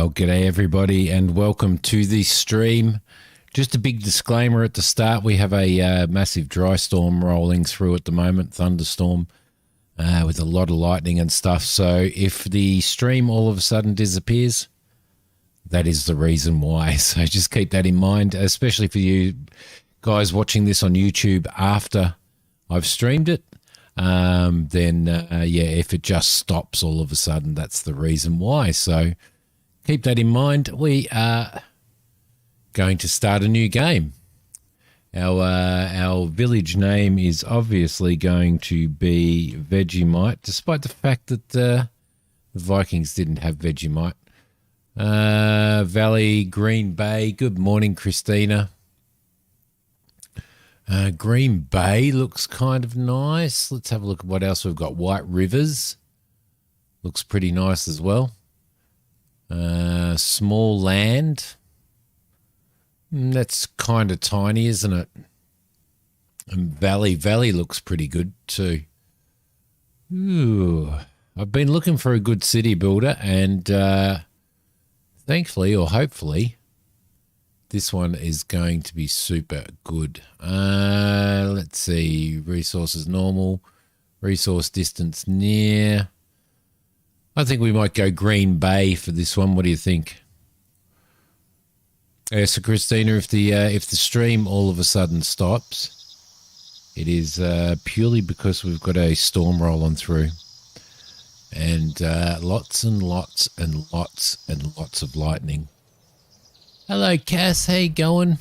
Well, g'day everybody and welcome to the stream. Just a big disclaimer at the start. We have a massive dry storm rolling through at the moment, thunderstorm, with a lot of lightning and stuff. So if the stream all of a sudden disappears, that is the reason why. So just keep that in mind, especially for you guys watching this on YouTube after I've streamed it. If it just stops all of a sudden, that's the reason why. So keep that in mind. We are going to start a new game. Our village name is obviously going to be Vegemite, despite the fact that the Vikings didn't have Vegemite. Valley, Green Bay. Good morning, Christina. Green Bay looks kind of nice. Let's have a look at what else we've got. White Rivers looks pretty nice as well. Small Land. That's kind of tiny, isn't it? And Valley looks pretty good too. Ooh, I've been looking for a good city builder, and thankfully or hopefully this one is going to be super good. Let's see. Resources normal. Resource distance near. I think we might go Green Bay for this one. What do you think? So Christina, if the stream all of a sudden stops, it is purely because we've got a storm rolling through, and lots and lots and lots and lots of lightning. Hello, Cass. How you going?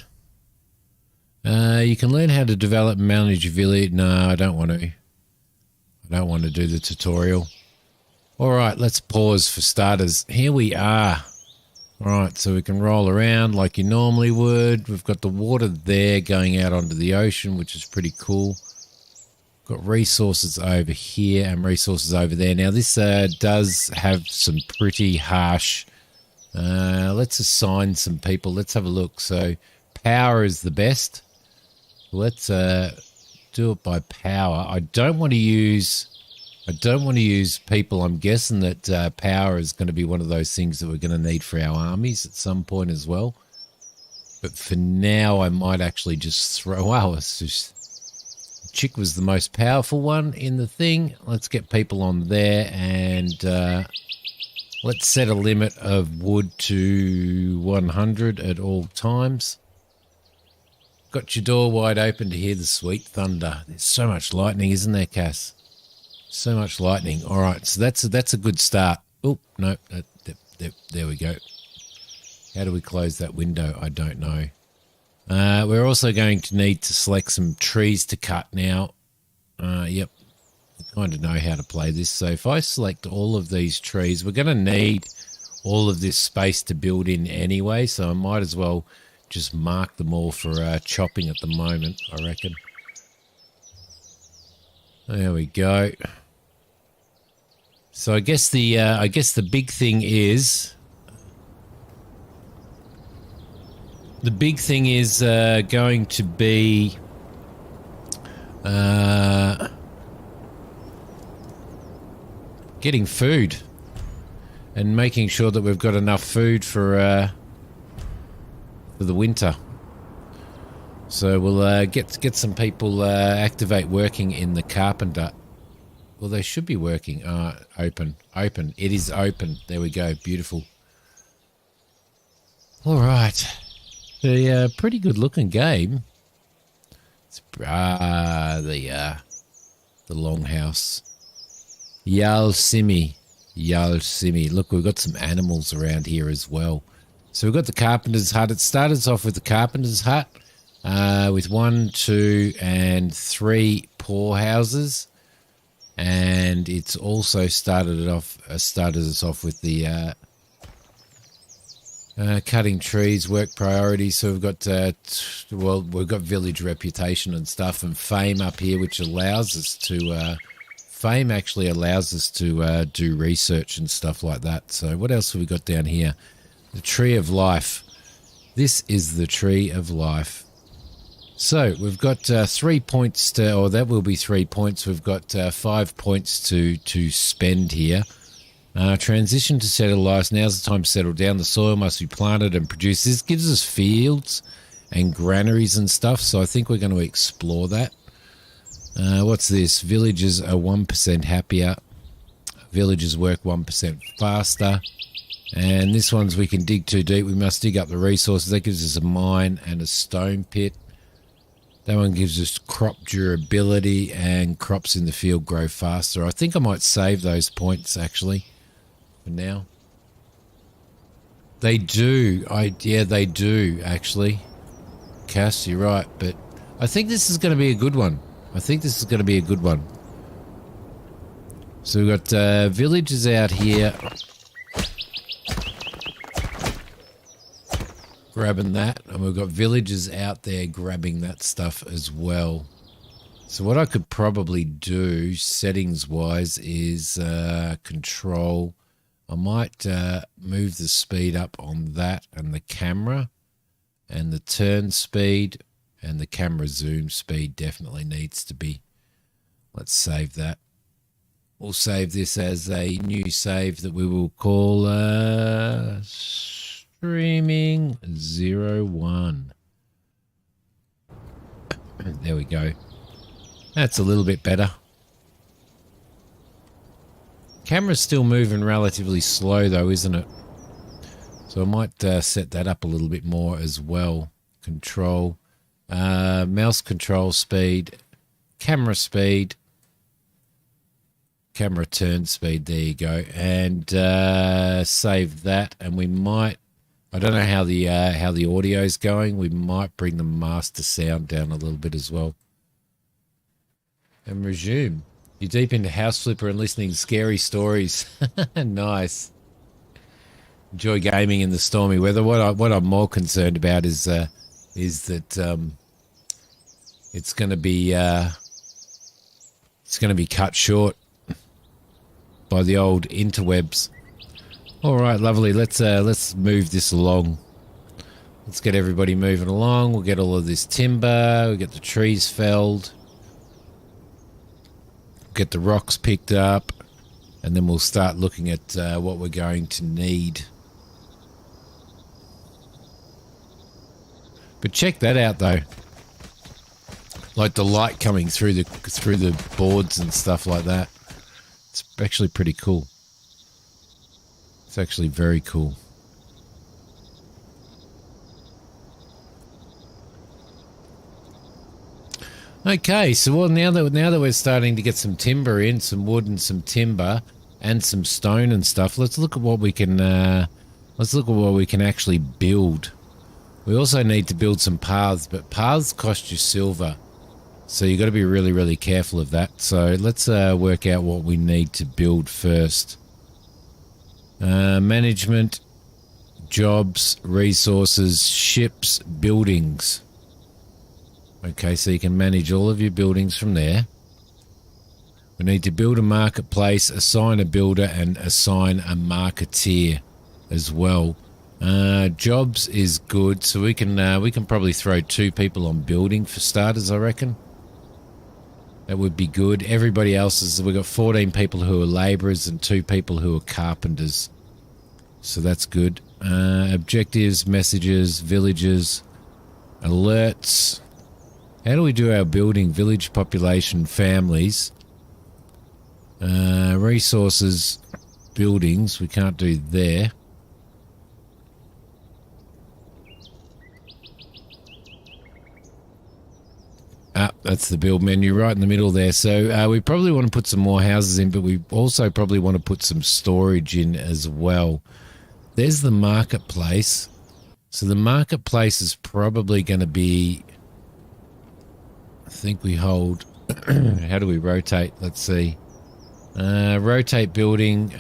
You can learn how to develop and manage your village. No, I don't want to. I don't want to do the tutorial. All right, let's pause for starters. Here we are. All right, so we can roll around like you normally would. We've got the water there going out onto the ocean, which is pretty cool. Got resources over here and resources over there. Now, this does have some pretty harsh... let's assign some people. Let's have a look. So power is the best. Let's do it by power. I don't want to use people. I'm guessing that power is going to be one of those things that we're going to need for our armies at some point as well. But for now, I might actually just throw... Oh, it's just... Chick was the most powerful one in the thing. Let's get people on there, and let's set a limit of wood to 100 at all times. Got your door wide open to hear the sweet thunder. There's so much lightning, isn't there, Cass? So much lightning. All right, so that's a good start. Oh, no, there we go. How do we close that window? I don't know. We're also going to need to select some trees to cut now. Yep, I kind of know how to play this. So if I select all of these trees, we're going to need all of this space to build in anyway, so I might as well just mark them all for chopping at the moment, I reckon. There we go. So I guess the big thing is going to be getting food and making sure that we've got enough food for the winter. So we'll get some people activate working in the carpenter. Well, they should be working. Open. It is open. There we go. Beautiful. All right. A pretty good looking game. It's, the longhouse. Yalsimi. Look, we've got some animals around here as well. So we've got the carpenter's hut. It started off with the carpenter's hut. With 1, 2, and 3 poor houses, and it's also started us off with the cutting trees, work priorities. So we've got we've got village reputation and stuff, and fame up here, which allows us to fame actually allows us to do research and stuff like that. So what else have we got down here? The Tree of Life. This is the Tree of Life. So we've got 3 points to, or that will be 3 points. We've got 5 points to spend here. Transition to settled life. Now's the time to settle down. The soil must be planted and produced. This gives us fields and granaries and stuff, so I think we're going to explore that. What's this? Villagers are 1% happier. Villagers work 1% faster. And this one's we can dig too deep. We must dig up the resources. That gives us a mine and a stone pit. That one gives us crop durability, and crops in the field grow faster. I think I might save those points actually for now. They do. Yeah, they do actually. Cass, you're right. But I think this is going to be a good one. So we've got villagers out here grabbing that, and we've got villagers out there grabbing that stuff as well. So what I could probably do settings wise is control. I might move the speed up on that and the camera, and the turn speed and the camera zoom speed definitely needs to be. Let's save that. We'll save this as a new save that we will call Streaming 01. There we go. That's a little bit better. Camera's still moving relatively slow though, isn't it? So I might set that up a little bit more as well. Control, mouse control speed, camera turn speed. There you go. And save that. And we might, I don't know how the audio is going. We might bring the master sound down a little bit as well. And resume. You're deep into House Flipper and listening to scary stories. Nice. Enjoy gaming in the stormy weather. What I'm more concerned about is that it's going to be cut short by the old interwebs. All right, lovely. Let's move this along. Let's get everybody moving along. We'll get all of this timber. We'll get the trees felled. Get the rocks picked up, and then we'll start looking at what we're going to need. But check that out, though. Like the light coming through the boards and stuff like that. It's actually pretty cool. It's actually very cool. Okay, so well, now that we're starting to get some timber in, some wood and some timber and some stone and stuff, let's look at what we can actually build. We also need to build some paths, but paths cost you silver. So you've got to be really, really careful of that. So let's work out what we need to build first. Management, jobs, resources, ships, buildings. Okay, so you can manage all of your buildings from there. We need to build a marketplace, assign a builder, and assign a marketeer as well. Jobs is good, so we can probably throw 2 people on building for starters, I reckon. That would be good. Everybody else is, we've got 14 people who are labourers and 2 people who are carpenters. So that's good. Objectives, messages, villages, alerts. How do we do our building? Village population, families, resources, buildings. We can't do there. That's the build menu right in the middle there. So we probably want to put some more houses in, but we also probably want to put some storage in as well. There's the marketplace. So the marketplace is probably going to be, I think we hold, how do we rotate? Let's see. Rotate building,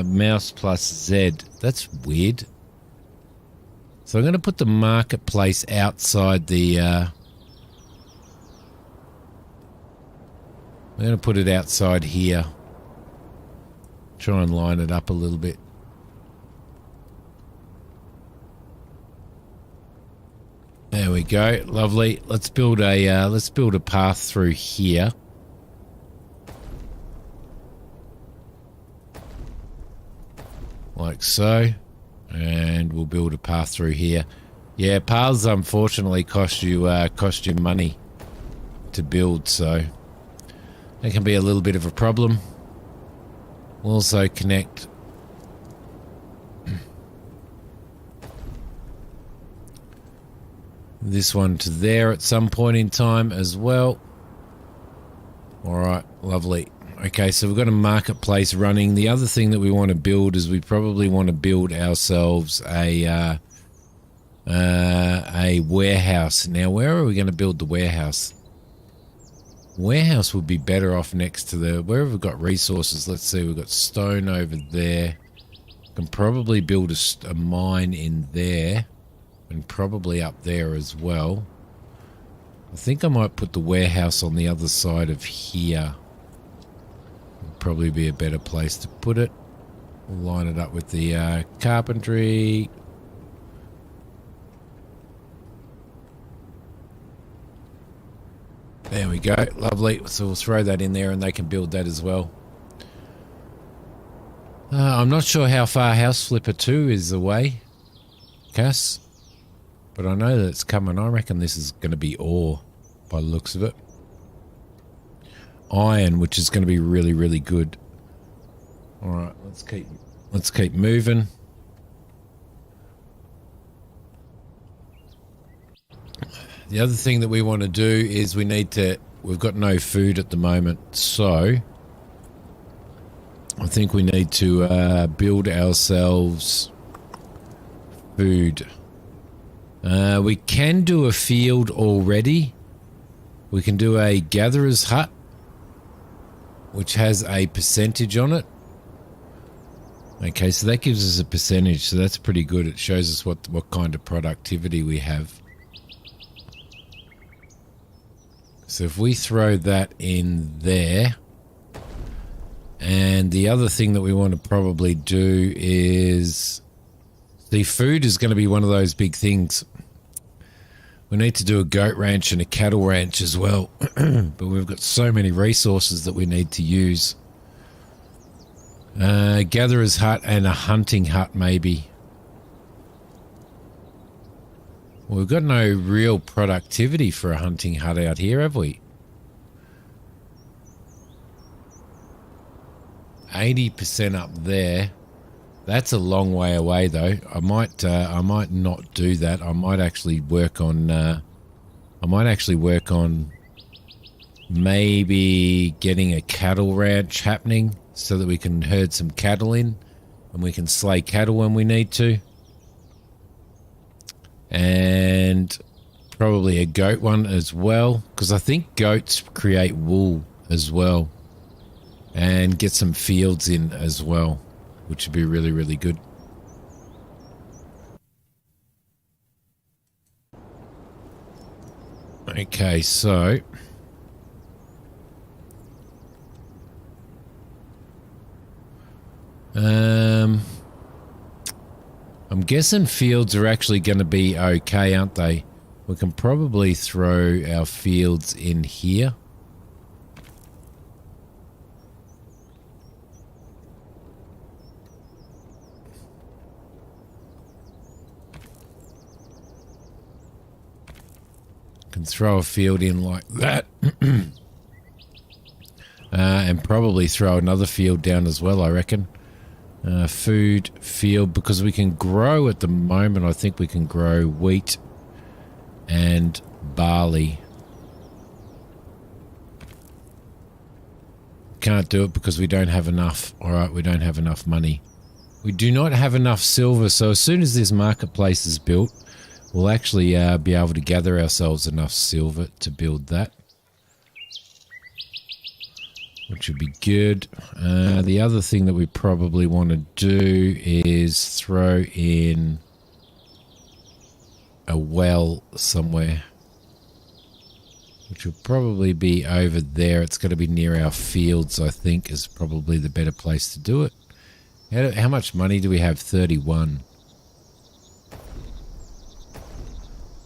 mouse plus Z. That's weird. So I'm going to put the marketplace outside the, I'm going to put it outside here. Try and line it up a little bit. There we go. Lovely. Let's build a path through here. like so. And we'll build a path through here. Yeah, paths unfortunately cost you money to build, so that can be a little bit of a problem. We'll also connect this one to there at some point in time as well. All right, lovely. Okay, so we've got a marketplace running. The other thing that we want to build is we probably want to build ourselves a warehouse. Now, where are we going to build the warehouse? Warehouse would be better off next to the... Where have we got resources? Let's see, we've got stone over there. Can probably build a mine in there. And probably up there as well. I think I might put the warehouse on the other side of here. Would probably be a better place to put it. We'll line it up with the carpentry. There we go, lovely. So we'll throw that in there and they can build that as well. I'm not sure how far House Flipper 2 is away, Cass. But I know that it's coming. I reckon this is going to be ore by the looks of it. Iron, which is going to be really, really good. All right, let's keep moving. The other thing that we want to do is we've got no food at the moment, so I think we need to build ourselves food. We can do a field already. We can do a gatherer's hut, which has a percentage on it. Okay, so that gives us a percentage, so that's pretty good. It shows us what kind of productivity we have. So if we throw that in there, and the other thing that we want to probably do is, the food is going to be one of those big things. We need to do a goat ranch and a cattle ranch as well, but we've got so many resources that we need to use. Gatherer's hut and a hunting hut maybe. Well, we've got no real productivity for a hunting hut out here, have we? 80% up there. That's a long way away, though. I might not do that. I might actually work on. Maybe getting a cattle ranch happening so that we can herd some cattle in, and we can slay cattle when we need to. And probably a goat one as well, because I think goats create wool as well, and get some fields in as well, which would be really, really good. Okay, so I'm guessing fields are actually going to be okay, aren't they? We can probably throw our fields in here. Can throw a field in like that. And probably throw another field down as well, I reckon. Food field, because we can grow at the moment. I think we can grow wheat and barley. Can't do it because we don't have enough. All right, we don't have enough money. We do not have enough silver, so as soon as this marketplace is built, we'll actually be able to gather ourselves enough silver to build that, which would be good. The other thing that we probably want to do is throw in a well somewhere, which will probably be over there. It's going to be near our fields, I think, is probably the better place to do it. How much money do we have? 31.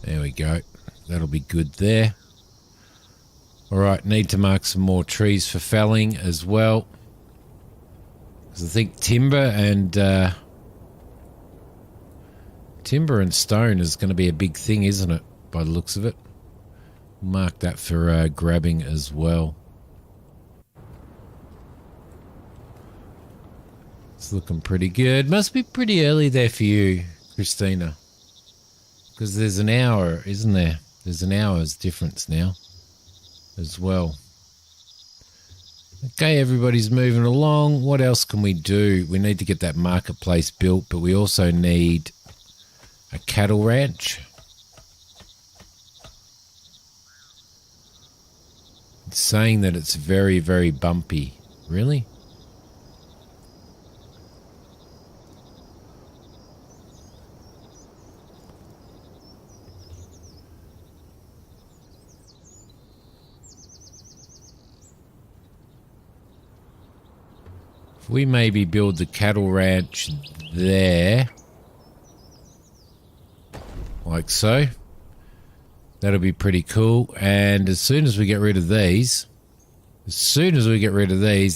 There we go. That'll be good there. All right, need to mark some more trees for felling as well, because I think timber and Timber and stone is going to be a big thing, isn't it? By the looks of it. Mark that for grabbing as well. It's looking pretty good. Must be pretty early there for you, Christina. Because there's an hour, isn't there? There's an hour's difference now as well. Okay, everybody's moving along. What else can we do? We need to get that marketplace built, but we also need a cattle ranch. It's saying that it's very, very bumpy. Really? We maybe build the cattle ranch there, like so. That'll be pretty cool. And as soon as we get rid of these,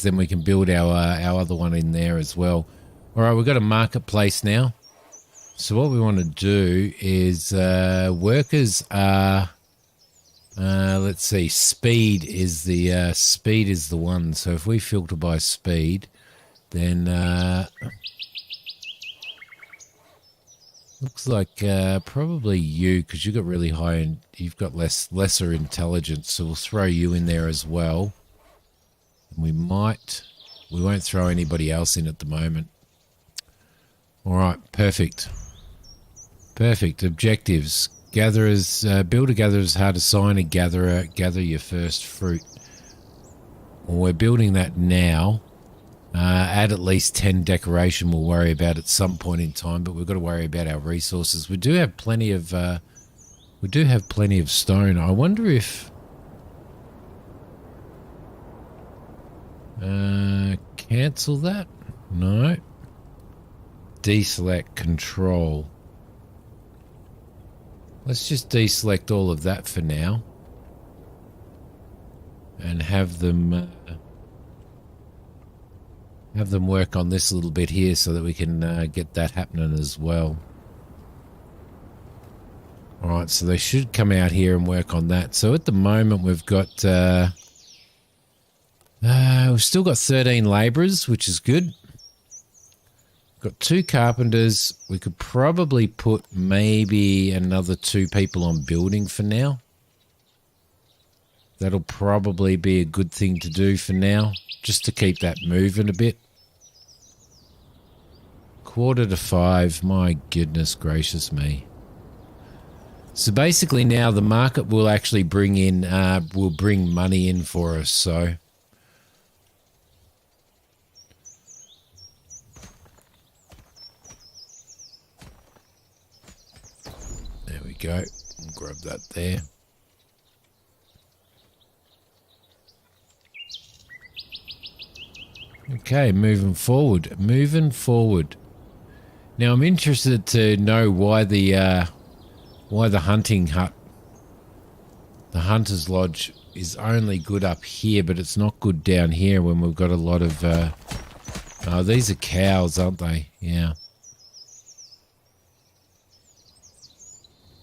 then we can build our other one in there as well. All right, we've got a marketplace now. So what we want to do is workers are. Let's see. Speed is the one. So if we filter by speed. Then looks like probably you, because you've got really high and you've got lesser intelligence. So we'll throw you in there as well. And we won't throw anybody else in at the moment. All right, perfect. Perfect. Objectives: gatherers, build a gatherer's hard to sign a gatherer. Gather your first fruit. Well, we're building that now. Add at least 10 decoration we'll worry about at some point in time, but we've got to worry about our resources. We do have plenty of stone. I wonder if cancel that? No. Deselect control. Let's just deselect all of that for now and have them work on this a little bit here so that we can get that happening as well. All right, so they should come out here and work on that. So at the moment we've got we've still got 13 labourers, which is good. Got 2 carpenters. We could probably put maybe another 2 people on building for now. That'll probably be a good thing to do for now, just to keep that moving a bit. 4:45, my goodness gracious me. So basically now the market will actually bring money in for us, so. There we go, we'll grab that there. Okay, moving forward. Now I'm interested to know why the hunting hut, the hunter's lodge, is only good up here, but it's not good down here when we've got a lot of. Oh, these are cows, aren't they? Yeah.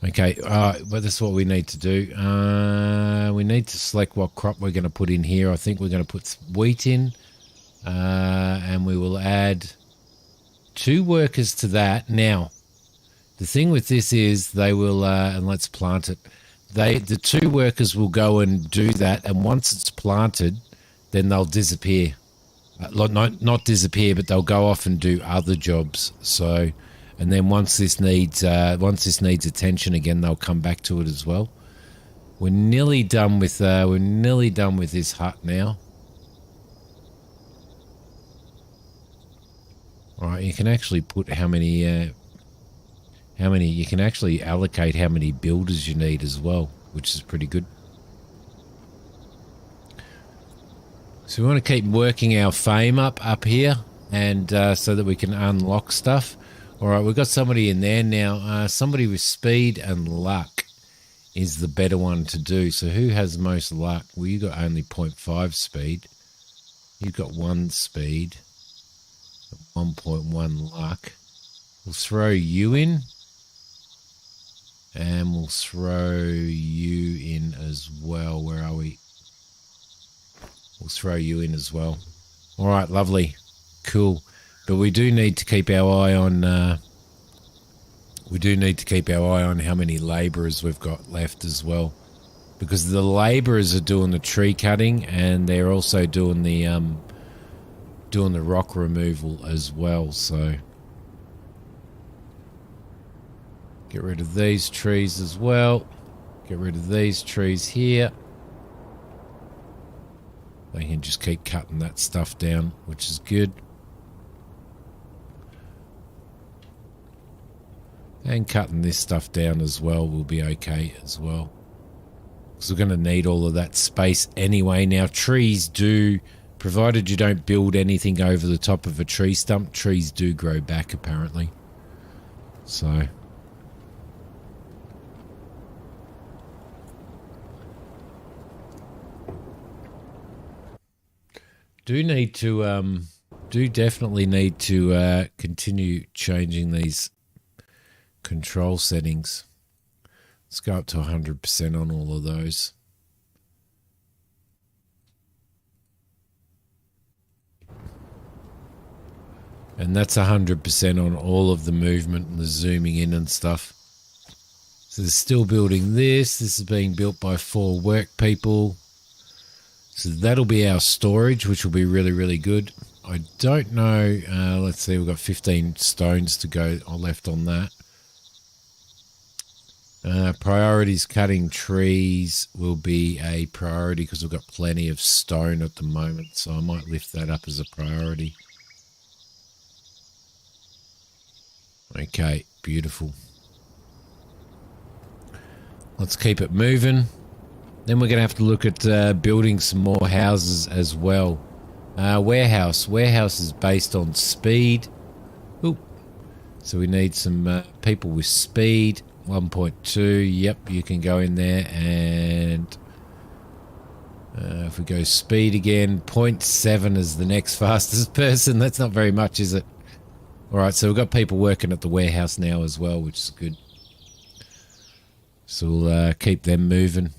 Okay, but that's what we need to do. We need to select what crop we're going to put in here. I think we're going to put wheat in. And we will add 2 workers to that. Now, the thing with this is they will, and let's plant it. The 2 workers will go and do that, and once it's planted, then they'll disappear. Not disappear, but they'll go off and do other jobs. So, and then once this needs attention again, they'll come back to it as well. We're nearly done with this hut now. All right, you can actually put how many you can actually allocate how many builders you need as well, which is pretty good. So we want to keep working our fame up here, and so that we can unlock stuff. All right, we've got somebody in there now. Somebody with speed and luck is the better one to do. So who has most luck? Well, you got only 0.5 speed. You've got 1 speed. 1.1 luck. We'll throw you in. And we'll throw you in as well. Where are we? We'll throw you in as well. All right, lovely. Cool. But we do need to keep our eye on... how many labourers we've got left as well. Because the labourers are doing the tree cutting and they're also doing the rock removal as well, so... Get rid of these trees as well. Get rid of these trees here. They can just keep cutting that stuff down, which is good. And cutting this stuff down as well will be okay as well. Because we're going to need all of that space anyway. Now, trees do, provided you don't build anything over the top of a tree stump, trees do grow back apparently. So... do definitely need to continue changing these control settings. Let's go up to 100% on all of those. And that's 100% on all of the movement and the zooming in and stuff. So they're still building this. This is being built by 4 work people. So that'll be our storage, which will be really, really good. I don't know. Let's see. We've got 15 stones to go left on that. Priorities, cutting trees will be a priority because we've got plenty of stone at the moment. So I might lift that up as a priority. Okay, beautiful. Let's keep it moving. Then we're going to have to look at building some more houses as well. Warehouse. Warehouse is based on speed. Ooh. So we need some people with speed. 1.2. Yep, you can go in there. And if we go speed again, 0.7 is the next fastest person. That's not very much, is it? All right, so we've got people working at the warehouse now as well, which is good. So we'll keep them moving.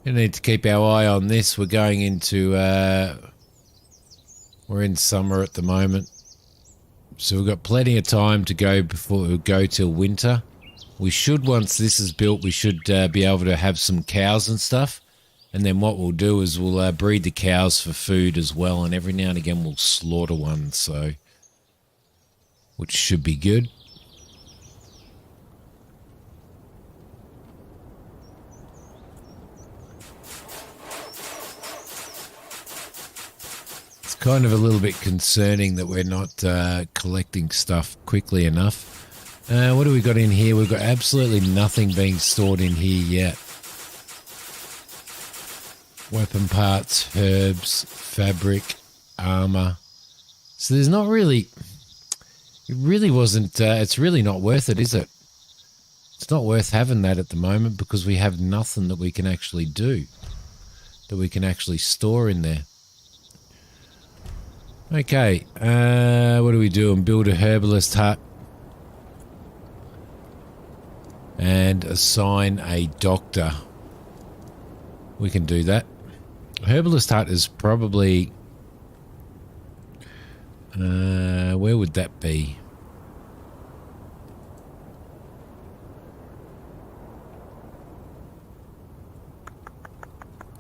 We need to keep our eye on this. We're going into... we're in summer at the moment. So we've got plenty of time to go before we go till winter. We should, once this is built, we should be able to have some cows and stuff. And then what we'll do is we'll breed the cows for food as well. And every now and again we'll slaughter one, so... which should be good. Kind of a little bit concerning that we're not collecting stuff quickly enough. What do we got in here? We've got absolutely nothing being stored in here yet. Weapon parts, herbs, fabric, armor. So there's not really... It really wasn't... it's really not worth it, is it? It's not worth having that at the moment because we have nothing that we can actually do. That we can actually store in there. Okay, what do we do? And build a herbalist hut. And assign a doctor. We can do that. Herbalist hut is probably... where would that be?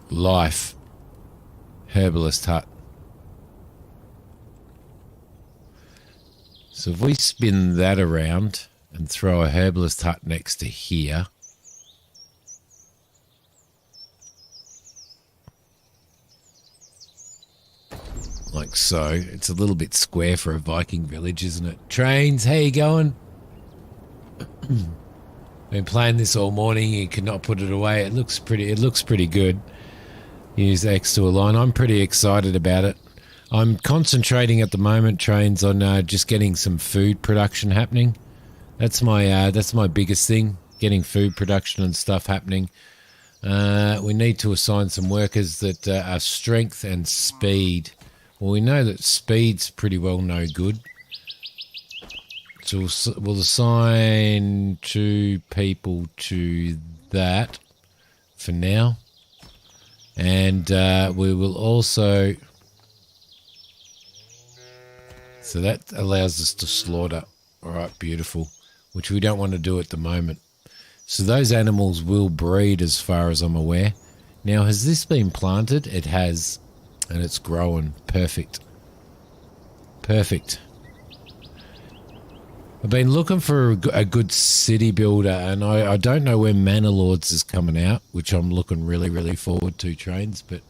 Life. Herbalist hut. So if we spin that around and throw a herbalist hut next to here, like so, it's a little bit square for a Viking village, isn't it? Trains, how you going? Been playing this all morning. You cannot put it away. It looks pretty good. Use X to align. I'm pretty excited about it. I'm concentrating at the moment, Trains, on just getting some food production happening. That's my biggest thing, getting food production and stuff happening. We need to assign some workers that are strength and speed. Well, we know that speed's pretty well no good. So we'll assign 2 people to that for now. And we will also... So that allows us to slaughter. All right, beautiful. Which we don't want to do at the moment. So those animals will breed as far as I'm aware. Now, has this been planted? It has. And it's growing. Perfect. Perfect. I've been looking for a good city builder, and I don't know when Manor Lords is coming out, which I'm looking really, really forward to, Trains, but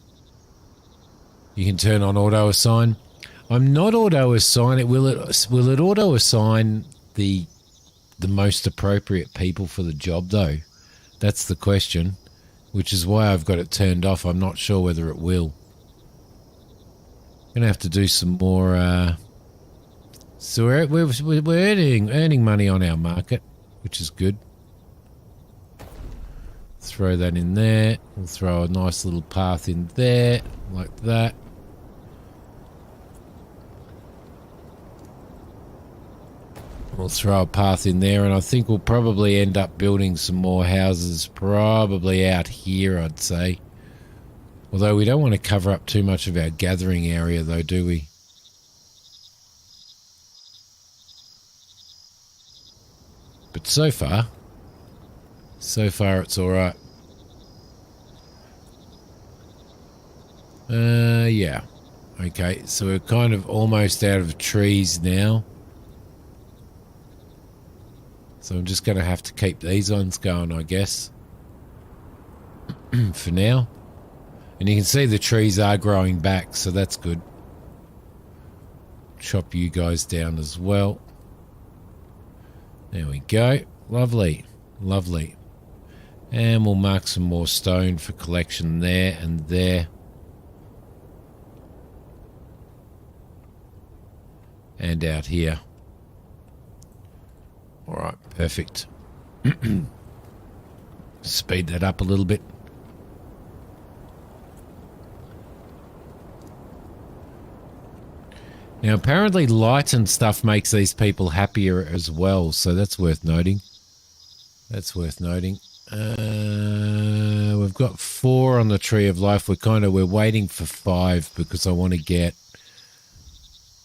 you can turn on auto assign. I'm not auto assign it. Will it auto assign the most appropriate people for the job though? That's the question, which is why I've got it turned off. I'm not sure whether it will. Gonna have to do some more. So we're earning money on our market, which is good. Throw that in there. We'll throw a nice little path in there, like that. We'll throw a path in there, and I think we'll probably end up building some more houses, probably out here, I'd say. Although we don't want to cover up too much of our gathering area, though, do we? But so far it's all right. Yeah. Okay, so we're kind of almost out of trees now. So I'm just going to have to keep these ones going, I guess, for now. And you can see the trees are growing back, so that's good. Chop you guys down as well. There we go. Lovely. Lovely. And we'll mark some more stone for collection there and there. And out here. All right, perfect. Speed that up a little bit. Now, apparently light and stuff makes these people happier as well, so that's worth noting. That's worth noting. We've got 4 on the Tree of Life. We're waiting for 5 because I want to get...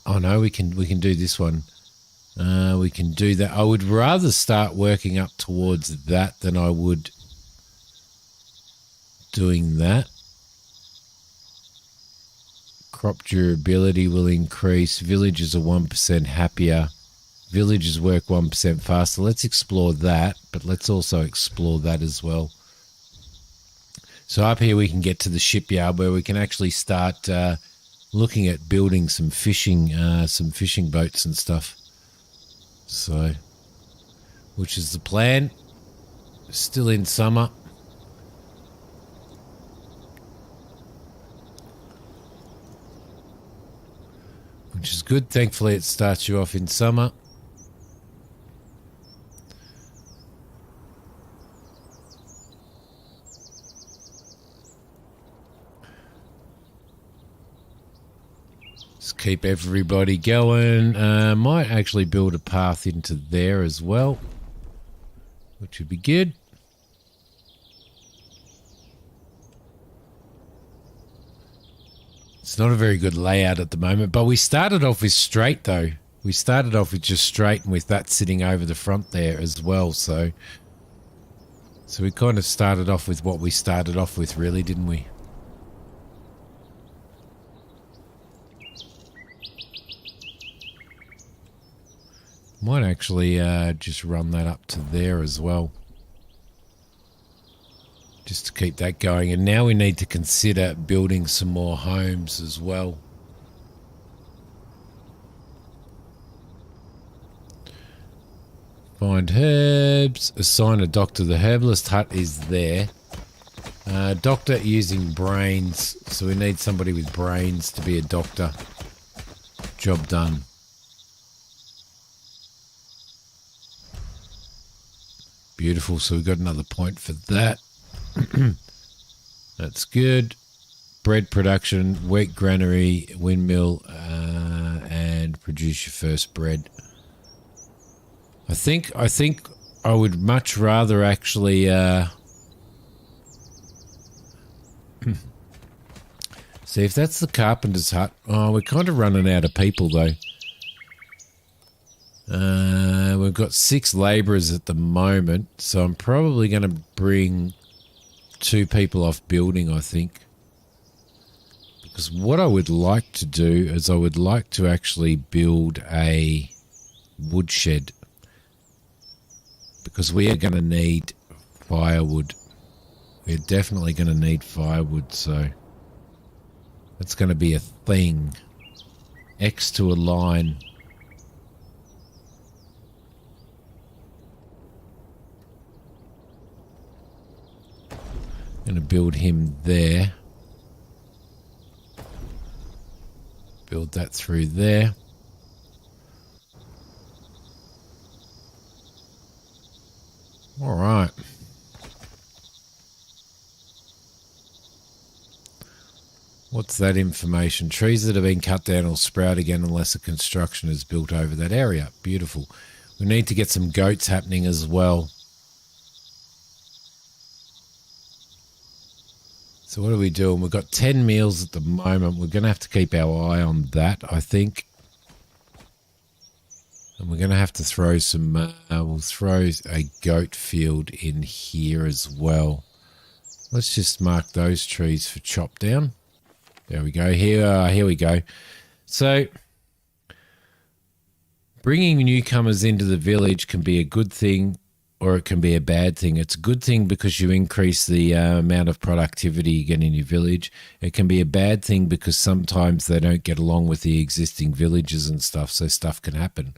Oh no, we can do this one. We can do that. I would rather start working up towards that than I would doing that. Crop durability will increase. Villagers are 1% happier. Villagers work 1% faster. Let's explore that, but let's also explore that as well. So up here we can get to the shipyard where we can actually start looking at building some fishing boats and stuff. So, which is the plan. Still in summer. Which is good. Thankfully, it starts you off in summer. Just keep everybody going. Might actually build a path into there as well, which would be good. It's not a very good layout at the moment, but we started off with straight though. We started off with just straight and with that sitting over the front there as well. So we kind of started off with what we started off with really, didn't we? Might actually just run that up to there as well. Just to keep that going. And now we need to consider building some more homes as well. Find herbs. Assign a doctor. The herbalist hut is there. Doctor using brains. So we need somebody with brains to be a doctor. Job done. Beautiful. So we've got another point for that. That's good. Bread production, wheat granary, windmill, and produce your first bread. I think I would much rather actually see if that's the carpenter's hut. Oh, we're kind of running out of people though. We've got 6 labourers at the moment, so I'm probably going to bring 2 people off building, I think. Because what I would like to do is I would like to actually build a woodshed. Because we are going to need firewood. We're definitely going to need firewood, so that's going to be a thing. X to a line. Going to build him there. Build that through there. All right. What's that information? Trees that have been cut down will sprout again unless a construction is built over that area. Beautiful. We need to get some goats happening as well. So what are we doing? We've got 10 meals at the moment. We're going to have to keep our eye on that, I think. And we're going to have to throw some... we'll throw a goat field in here as well. Let's just mark those trees for chop down. There we go. Here we go. So, bringing newcomers into the village can be a good thing or it can be a bad thing. It's a good thing because you increase the amount of productivity you get in your village. It can be a bad thing because sometimes they don't get along with the existing villages and stuff, so stuff can happen.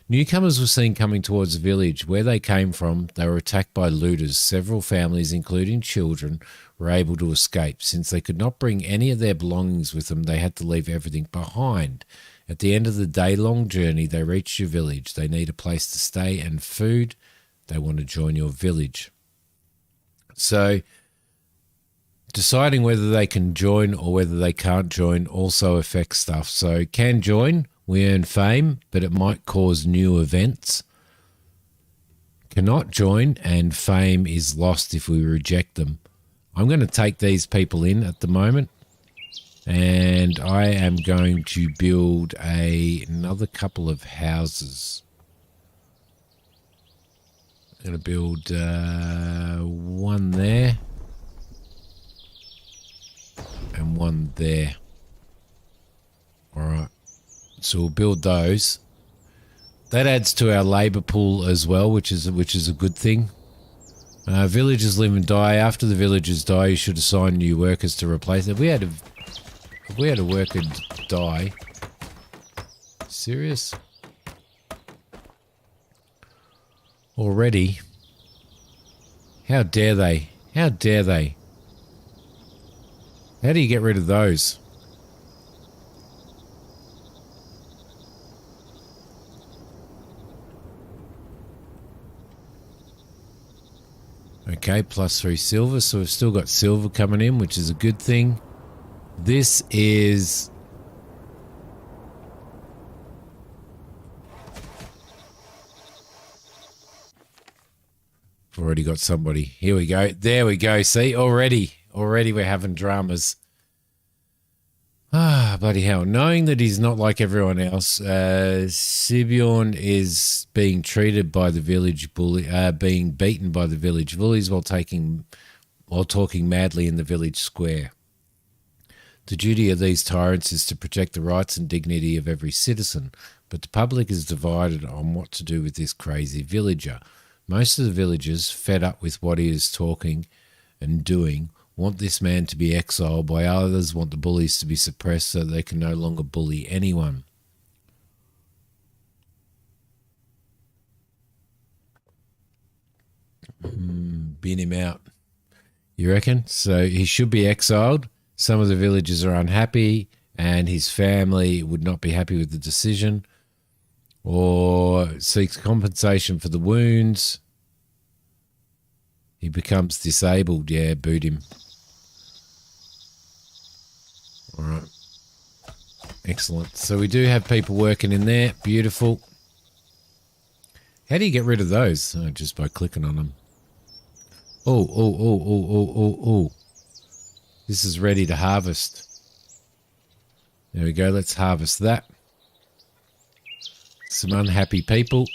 Newcomers were seen coming towards the village. Where they came from, they were attacked by looters. Several families, including children, were able to escape. Since they could not bring any of their belongings with them, they had to leave everything behind. At the end of the day-long journey, they reach your village. They need a place to stay and food. They want to join your village. So, deciding whether they can join or whether they can't join also affects stuff. So, can join, we earn fame, but it might cause new events. Cannot join, and fame is lost if we reject them. I'm going to take these people in at the moment, and I am going to build another couple of houses. I'm going to build one there and one there. All right. So we'll build those. That adds to our labour pool as well, which is a good thing. Villagers live and die. After the villagers die, you should assign new workers to replace them. If we had a worker die, serious? Already? How dare they? How dare they? How do you get rid of those? Okay, +3 silver, so we've still got silver coming in, which is a good thing. This is... I've already got somebody. Here we go. There we go. See, already we're having dramas. Ah, bloody hell. Knowing that he's not like everyone else, Simidiom is being treated by the village bully, being beaten by the village bullies while talking madly in the village square. The duty of these tyrants is to protect the rights and dignity of every citizen, but the public is divided on what to do with this crazy villager. Most of the villagers, fed up with what he is talking and doing, want this man to be exiled, while others want the bullies to be suppressed so they can no longer bully anyone. Bin him out. You reckon? So he should be exiled. Some of the villagers are unhappy and his family would not be happy with the decision, or seeks compensation for the wounds. He becomes disabled. Yeah, boot him. All right. Excellent. So we do have people working in there. Beautiful. How do you get rid of those? Oh, just by clicking on them. Oh. This is ready to harvest. There we go. Let's harvest that. Some unhappy people.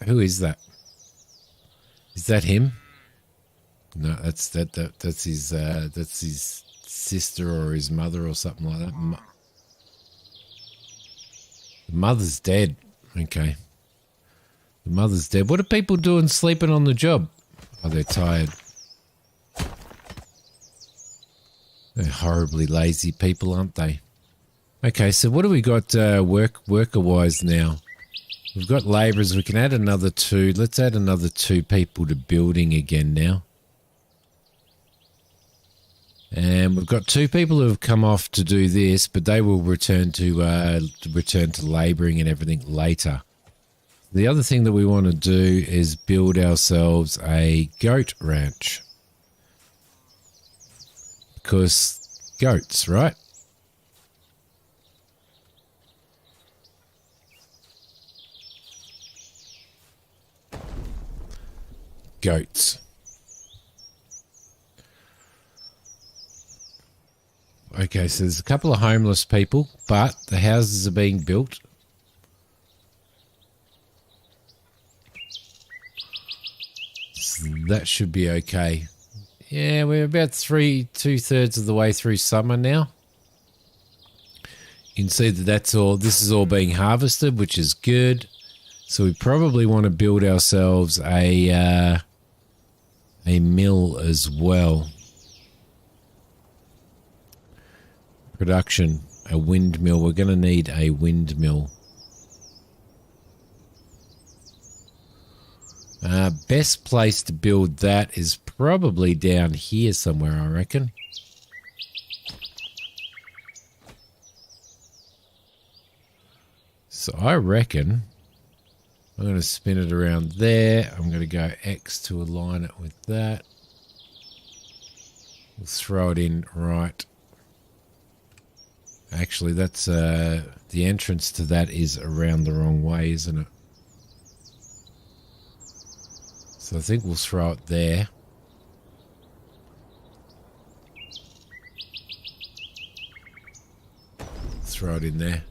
Who is that? Is that him? No, that's his sister or his mother or something like that. The mother's dead. Okay. The mother's dead. What are people doing sleeping on the job? Oh, they're tired. They're horribly lazy people, aren't they? Okay, so what do we got worker-wise now? We've got labourers. We can add another 2. Let's add another 2 people to building again now. And we've got 2 people who have come off to do this, but they will return to labouring and everything later. The other thing that we want to do is build ourselves a goat ranch. Because goats, right? Goats. Okay, so there's a couple of homeless people, but the houses are being built. So that should be okay. Yeah, we're about 2/3 of the way through summer now. You can see that this is all being harvested, which is good. So we probably want to build ourselves a mill as well. Production, a windmill. We're going to need a windmill. Best place to build that is probably down here somewhere, I reckon. So I reckon I'm going to spin it around there. I'm going to go X to align it with that. We'll throw it in right. Actually, that's the entrance to that is around the wrong way, isn't it? So I think we'll throw it there. Throw it in there.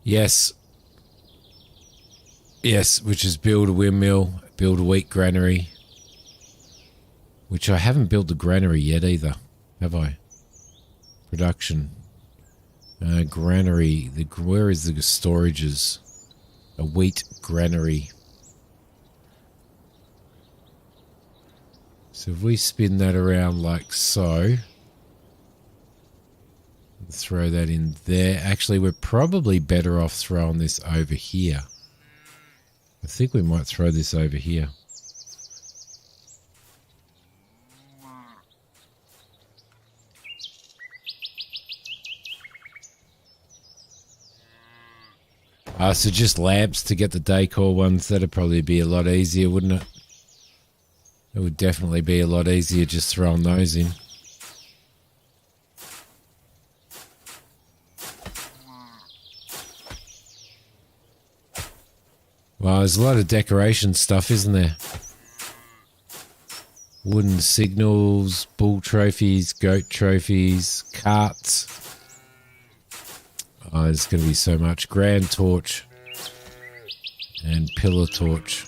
Yes. Yes, which is build a windmill, build a wheat granary. Which I haven't built the granary yet either, have I? Production. Granary. Where is the storages? A wheat granary. So if we spin that around like so, throw that in there. Actually, we're probably better off throwing this over here. I think we might throw this over here. So just labs to get the decor ones. That'd probably be a lot easier, wouldn't it? It would definitely be a lot easier just throwing those in. Well, there's a lot of decoration stuff, isn't there? Wooden signals, bull trophies, goat trophies, carts. Oh, there's going to be so much. Grand torch and pillar torch.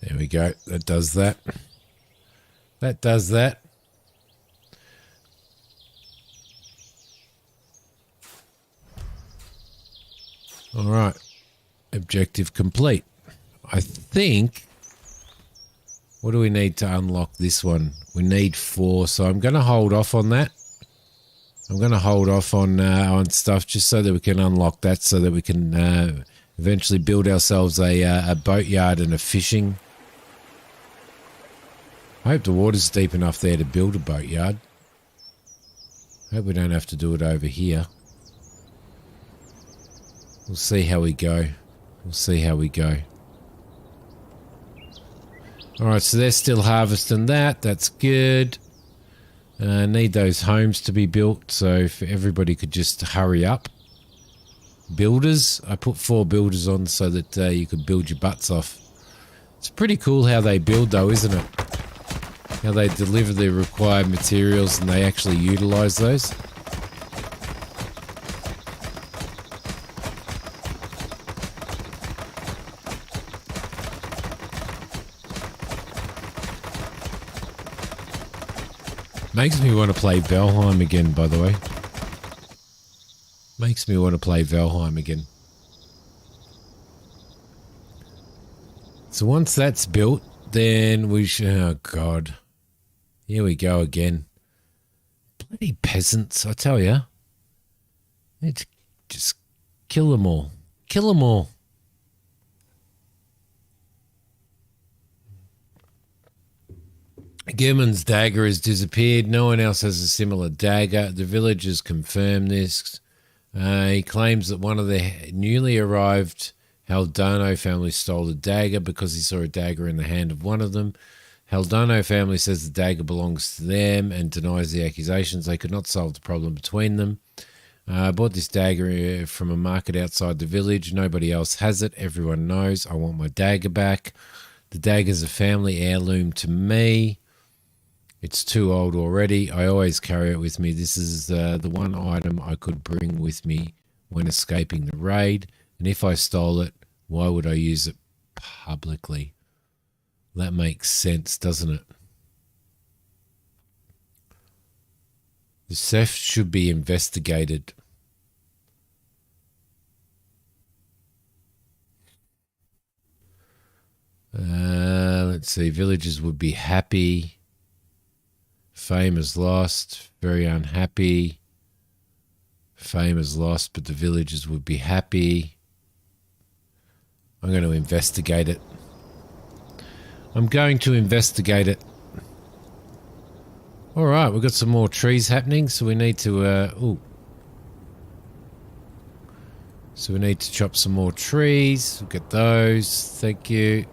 There we go. That does that. That does that. All right. Objective complete. I think... What do we need to unlock this one? We need 4, so I'm going to hold off on that. I'm going to hold off on stuff just so that we can unlock that, so that we can Eventually build ourselves a boatyard and a fishing. I hope the water's deep enough there to build a boatyard. Hope we don't have to do it over here. We'll see how we go. We'll see how we go. Alright, so they're still harvesting that. That's good. Need those homes to be built, so if everybody could just hurry up. Builders. I put 4 builders on so that you could build your butts off. It's pretty cool how they build though, isn't it? How they deliver the required materials and they actually utilise those. Makes me want to play Valheim again, by the way. Makes me want to play Valheim again. So once that's built, then we should... Oh, God. Here we go again. Bloody peasants, I tell you. Let's just kill them all. Kill them all. Gehrman's dagger has disappeared. No one else has a similar dagger. The villagers confirm this. He claims that one of the newly arrived Haldano family stole the dagger because he saw a dagger in the hand of one of them. Haldano family says the dagger belongs to them and denies the accusations. They could not solve the problem between them. I bought this dagger from a market outside the village. Nobody else has it. Everyone knows. I want my dagger back. The dagger's a family heirloom to me. It's too old already. I always carry it with me. This is the one item I could bring with me when escaping the raid. And if I stole it, why would I use it publicly? That makes sense, doesn't it? The theft should be investigated. Let's see. Villagers would be happy. Fame is lost. Very unhappy. Fame is lost, but the villagers would be happy. I'm going to investigate it. I'm going to investigate it. All right, we've got some more trees happening, so we need to... So we need to chop some more trees. We'll get those. Thank you.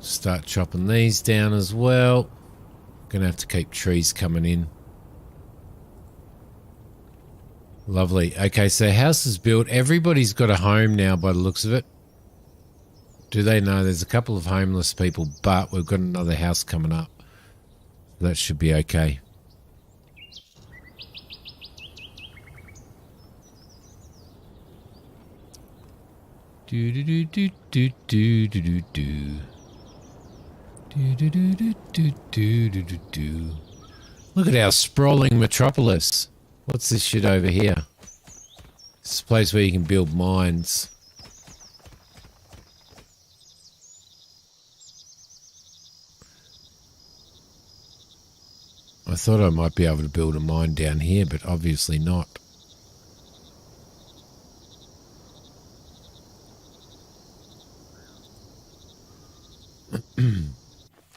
Start chopping these down as well. Gonna have to keep trees coming in. Lovely. Okay, so house is built. Everybody's got a home now by the looks of it. Do they know there's a couple of homeless people, but we've got another house coming up. That should be okay. Do do do do do do do do do. Do, do, do, do, do, do, do, do, do. Look at our sprawling metropolis. What's this shit over here? It's a place where you can build mines. I thought I might be able to build a mine down here, but obviously not.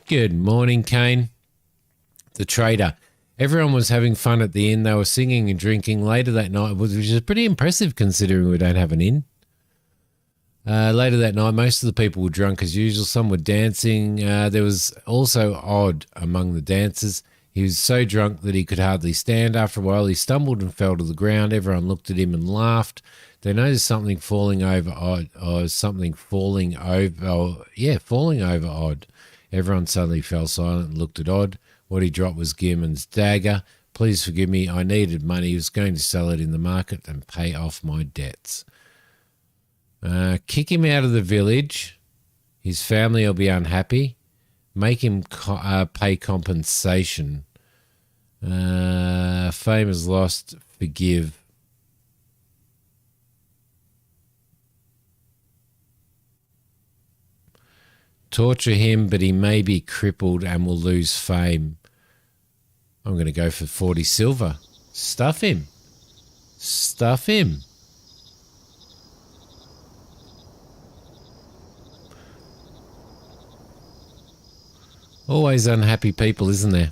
Good morning, Kane. The trader. Everyone was having fun at the inn. They were singing and drinking later that night, which is pretty impressive considering we don't have an inn. Later that night, most of the people were drunk as usual. Some were dancing. There was also Odd among the dancers. He was so drunk that he could hardly stand. After a while, he stumbled and fell to the ground. Everyone looked at him and laughed. They noticed something falling over Odd, falling over Odd. Everyone suddenly fell silent and looked at Odd. What he dropped was Gehrman's dagger. Please forgive me, I needed money. He was going to sell it in the market and pay off my debts. Kick him out of the village. His family will be unhappy. Make him pay compensation. Fame is lost. Forgive. Torture him, but he may be crippled and will lose fame. I'm going to go for 40 silver. Stuff him. Stuff him. Always unhappy people, isn't there?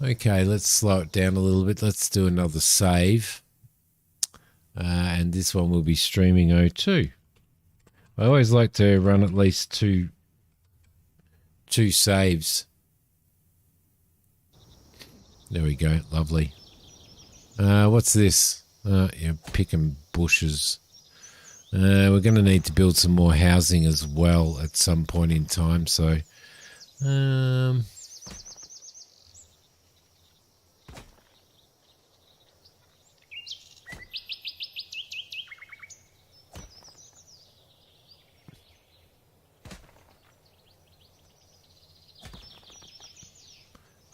Okay, let's slow it down a little bit. Let's do another save. And this one will be streaming O2. I always like to run at least two saves. There we go. Lovely. What's this? Yeah, picking bushes. We're going to need to build some more housing as well at some point in time. So, I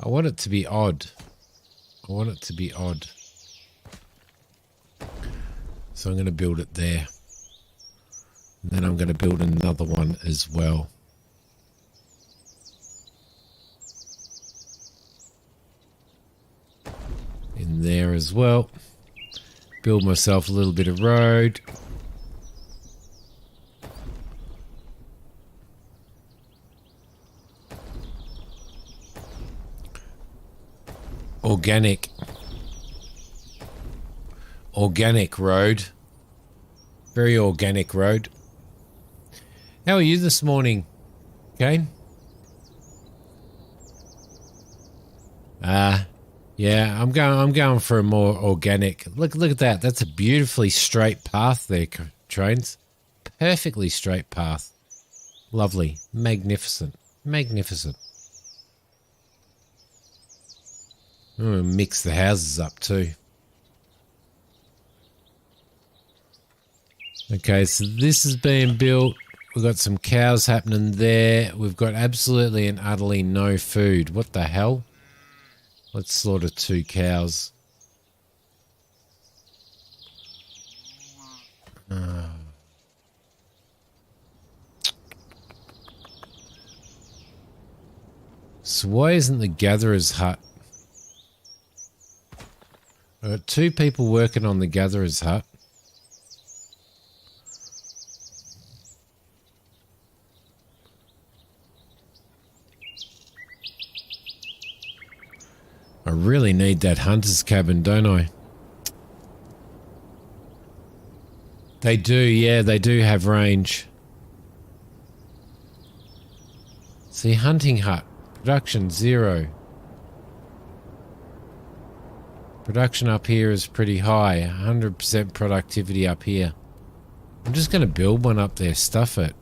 want it to be odd. I want it to be odd. So I'm going to build it there. And then I'm going to build another one as well. In there as well. Build myself a little bit of road. Organic road. Very organic road. How are you this morning, Kane? Yeah, I'm going for a more organic. Look at that. That's a beautifully straight path there, Trains. Perfectly straight path. Lovely. Magnificent. Magnificent. I'm going to mix the houses up too. Okay, so this is being built. We've got some cows happening there. We've got absolutely and utterly no food. What the hell? Let's slaughter 2 cows. So why isn't the gatherer's hut? I've got 2 people working on the gatherer's hut. I really need that hunter's cabin, don't I? They do, yeah, they do have range. See, hunting hut. Production 0. Production up here is pretty high. 100% productivity up here. I'm just going to build one up there, stuff it.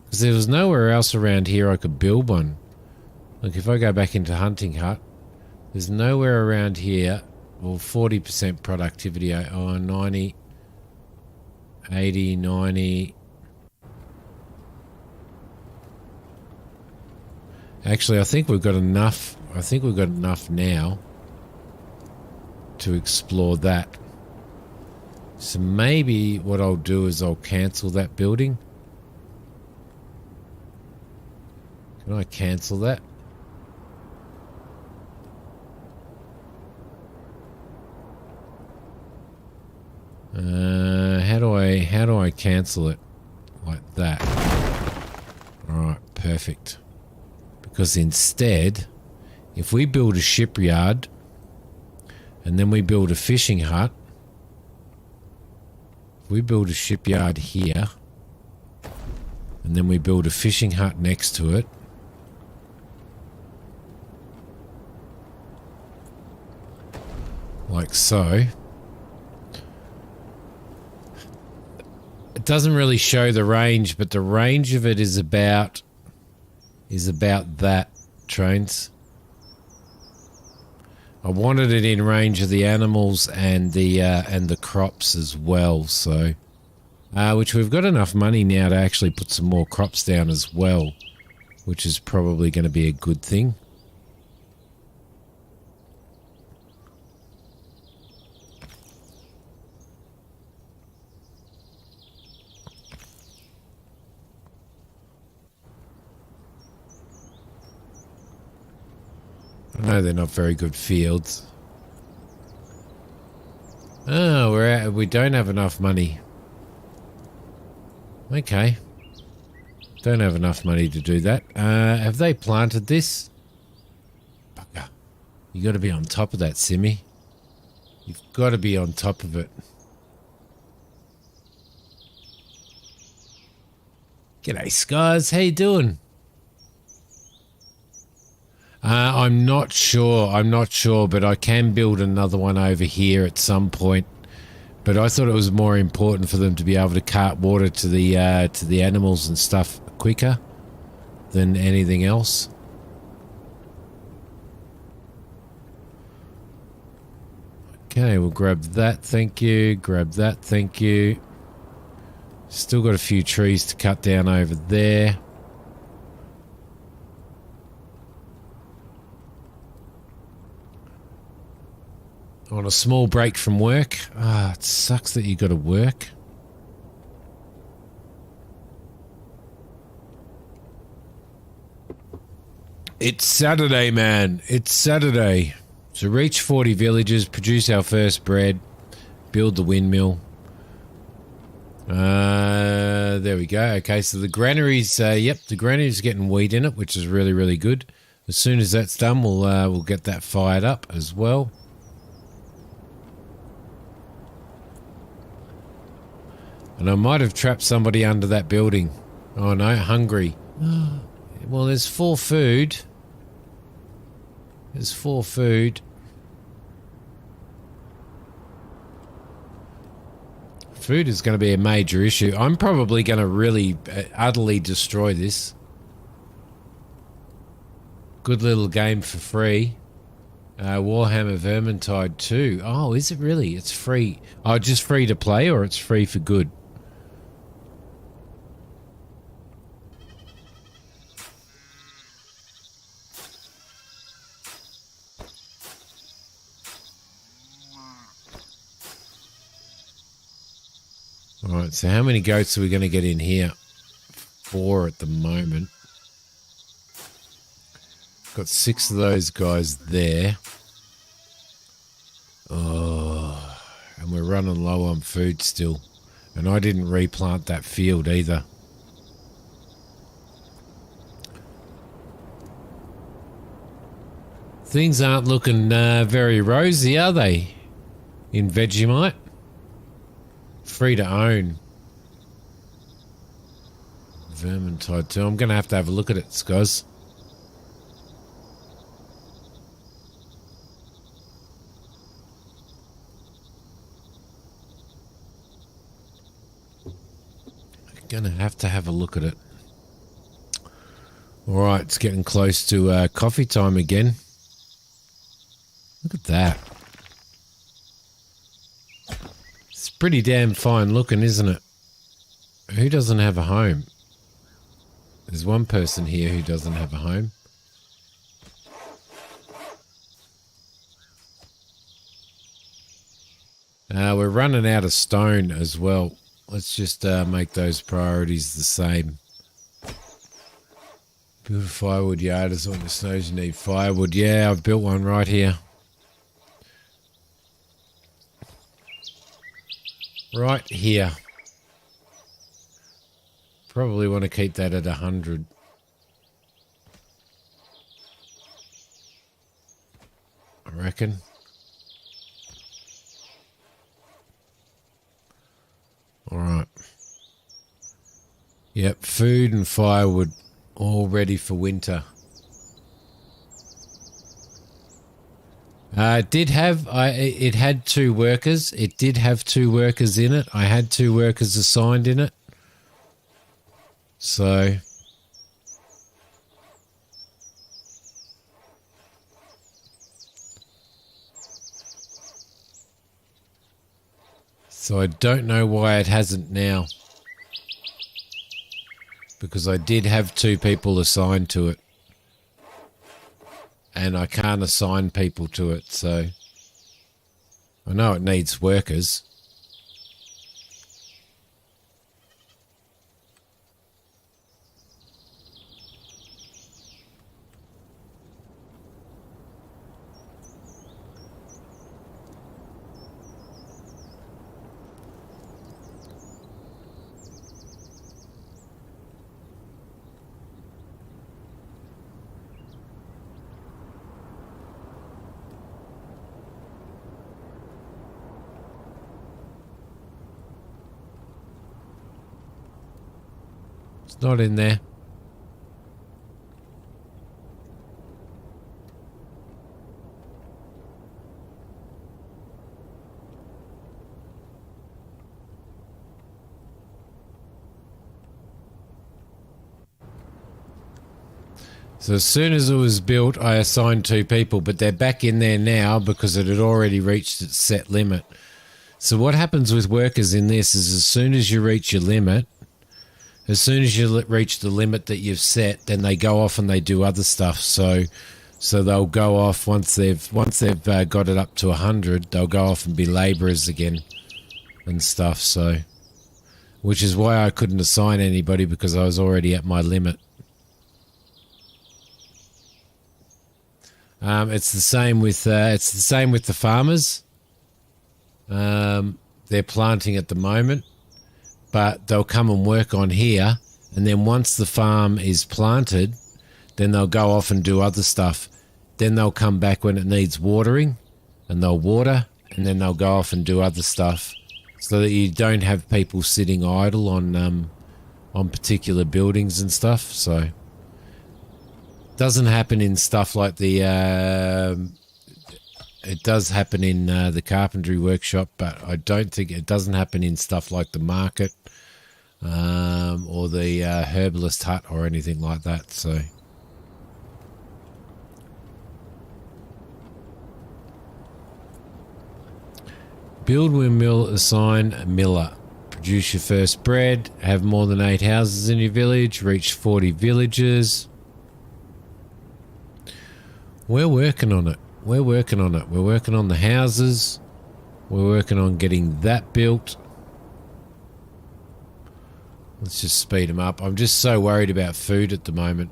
Because there was nowhere else around here I could build one. Look, if I go back into hunting hut, there's nowhere around here. Well, 40% productivity. Oh, 90, 80, 90. Actually, I think we've got enough. I think we've got enough now to explore that. So maybe what I'll do is I'll cancel that building. Can I cancel that? How do I cancel it? Like that. Alright, perfect. Because instead, if we build a shipyard and then we build a fishing hut, if we build a shipyard here and then we build a fishing hut next to it, like so. It doesn't really show the range, but the range of it is about that, Trains. I wanted it in range of the animals and the crops as well, so which we've got enough money now to actually put some more crops down as well, which is probably going to be a good thing. I know they're not very good fields. Oh, we don't have enough money. Okay. Don't have enough money to do that. Have they planted this? Bugger. You got to be on top of that, Simi. You've got to be on top of it. G'day, Skies. How you doing? I'm not sure. I'm not sure, but I can build another one over here at some point. But I thought it was more important for them to be able to cart water to the animals and stuff quicker than anything else. Okay, we'll grab that, thank you. Grab that, thank you. Still got a few trees to cut down over there. On a small break from work. It sucks that you got to work. It's Saturday, man. It's Saturday. So reach 40 villages, produce our first bread, build the windmill. There we go. Okay, so the granary's, the granary's getting wheat in it, which is really, really good. As soon as that's done, we'll get that fired up as well. And I might have trapped somebody under that building. Oh no, hungry. Well, there's 4 food. There's 4 food. Food is going to be a major issue. I'm probably going to really utterly destroy this. Good little game for free. Warhammer Vermintide 2. Oh, is it really? It's free. Oh, just free to play, or it's free for good? Alright, so how many goats are we going to get in here? 4 at the moment. Got 6 of those guys there. Oh, and we're running low on food still. And I didn't replant that field either. Things aren't looking very rosy, are they? In Vegemite? Free to own. Vermintide 2. I'm going to have a look at it, guys. I'm going to have a look at it. Alright, it's getting close to coffee time again. Look at that. It's pretty damn fine looking, isn't it? Who doesn't have a home? There's one person here who doesn't have a home. We're running out of stone as well. Let's just make those priorities the same. Build a firewood yard as on the snows you need firewood. Yeah, I've built one right here. Right here. Probably want to keep that at 100. I reckon. Alright. Yep, food and firewood all ready for winter. It had 2 workers. It did have 2 workers in it. I had 2 workers assigned in it. So I don't know why it hasn't now. Because I did have 2 people assigned to it. And I can't assign people to it, so I know it needs workers. It's not in there. So as soon as it was built, I assigned 2 people, but they're back in there now because it had already reached its set limit. So what happens with workers in this is as soon as you reach your limit, as soon as you reach the limit that you've set, then they go off and they do other stuff. So they'll go off once they've got it up to 100, they'll go off and be labourers again and stuff. So, which is why I couldn't assign anybody because I was already at my limit. It's the same with the farmers. They're planting at the moment, but they'll come and work on here, and then once the farm is planted, then they'll go off and do other stuff. Then they'll come back when it needs watering, and they'll water, and then they'll go off and do other stuff, so that you don't have people sitting idle on particular buildings and stuff. So. Doesn't happen in stuff like the it does happen in the carpentry workshop, but I don't think it doesn't happen in stuff like the market or the herbalist hut or anything like that. So build windmill, assign a miller, produce your first bread, have more than 8 houses in your village, reach 40 villages. We're working on it. We're working on it. We're working on the houses. We're working on getting that built. Let's just speed them up. I'm just so worried about food at the moment.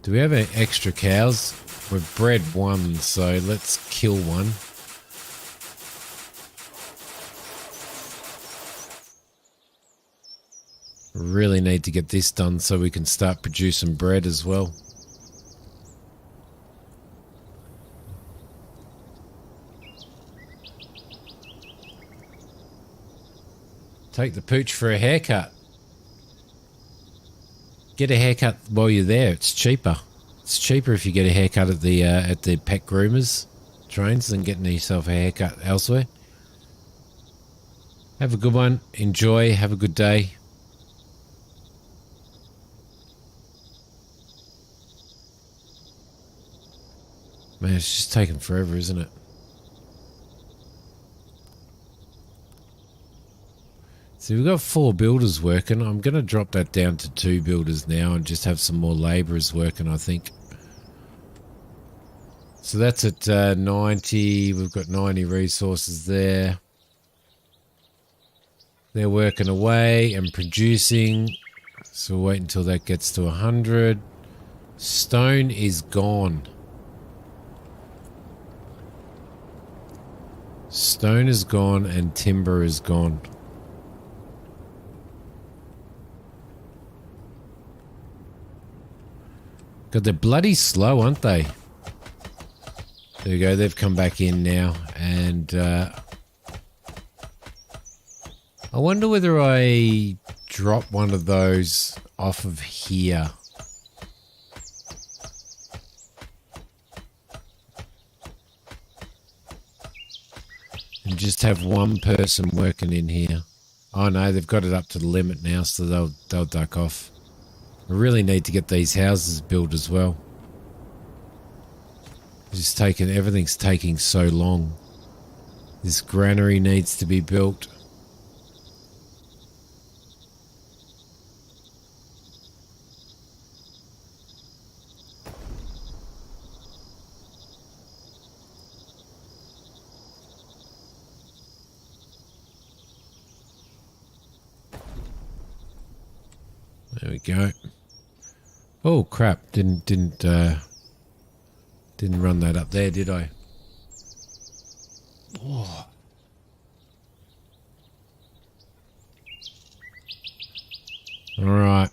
Do we have any extra cows? We've bred 1, so let's kill 1. Really need to get this done so we can start producing bread as well. Take the pooch for a haircut. Get a haircut while you're there. It's cheaper. It's cheaper if you get a haircut at the pet groomers trains than getting yourself a haircut elsewhere. Have a good one. Enjoy. Have a good day. Man, it's just taking forever, isn't it? So we've got 4 builders working. I'm going to drop that down to 2 builders now and just have some more labourers working, I think. So that's at 90. We've got 90 resources there. They're working away and producing. So we'll wait until that gets to 100. Stone is gone. Stone is gone and timber is gone. God, they're bloody slow, aren't they? There we go. They've come back in now. And I wonder whether I drop one of those off of here. And just have one person working in here. Oh no, they've got it up to the limit now, so they'll duck off. I really need to get these houses built as well. Everything's taking so long. This granary needs to be built. There we go. Oh crap! Didn't run that up there, did I? Oh. All right.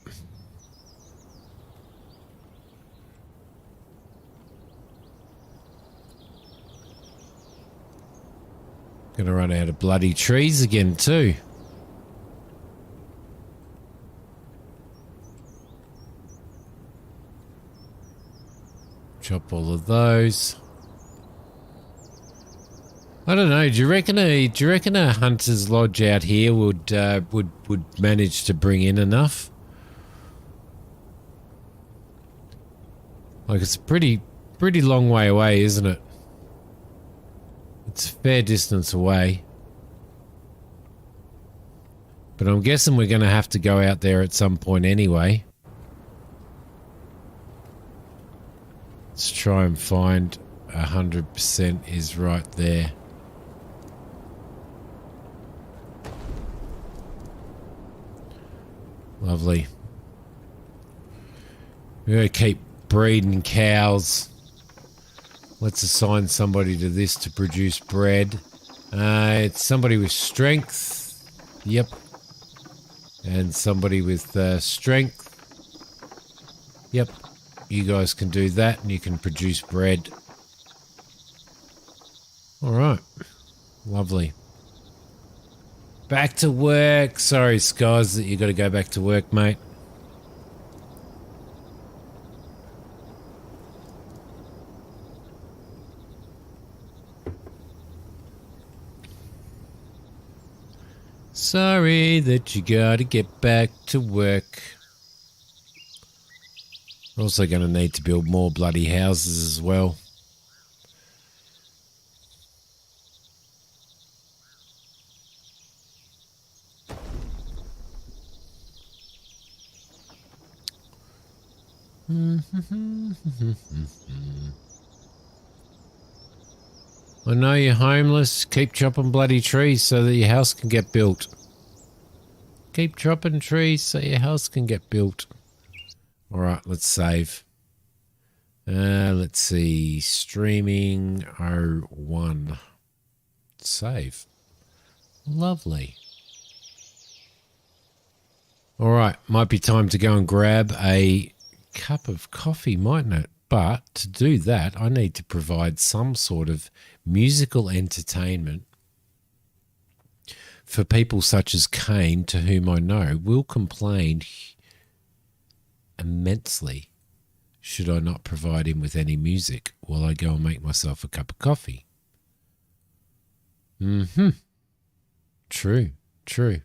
Gonna run out of bloody trees again too. up all of those. I don't know. Do you reckon a hunter's lodge out here would manage to bring in enough? Like, it's a pretty long way away, isn't it? It's a fair distance away. But I'm guessing we're going to have to go out there at some point anyway. Let's try and find 100% is right there. Lovely. We're going to keep breeding cows. Let's assign somebody to this to produce bread. It's somebody with strength. Yep. And somebody with strength. Yep. You guys can do that and you can produce bread. All right. Lovely. Back to work. Sorry, Skies, that you got to go back to work, mate. Sorry that you got to get back to work. We're also going to need to build more bloody houses as well. I know you're homeless. Keep chopping bloody trees so that your house can get built. Keep chopping trees so your house can get built. Alright, let's save. Let's see. Streaming 01. Save. Lovely. Alright, might be time to go and grab a cup of coffee, mightn't it? But to do that, I need to provide some sort of musical entertainment for people such as Kane, to whom I know will complain immensely should I not provide him with any music while I go and make myself a cup of coffee. True, true.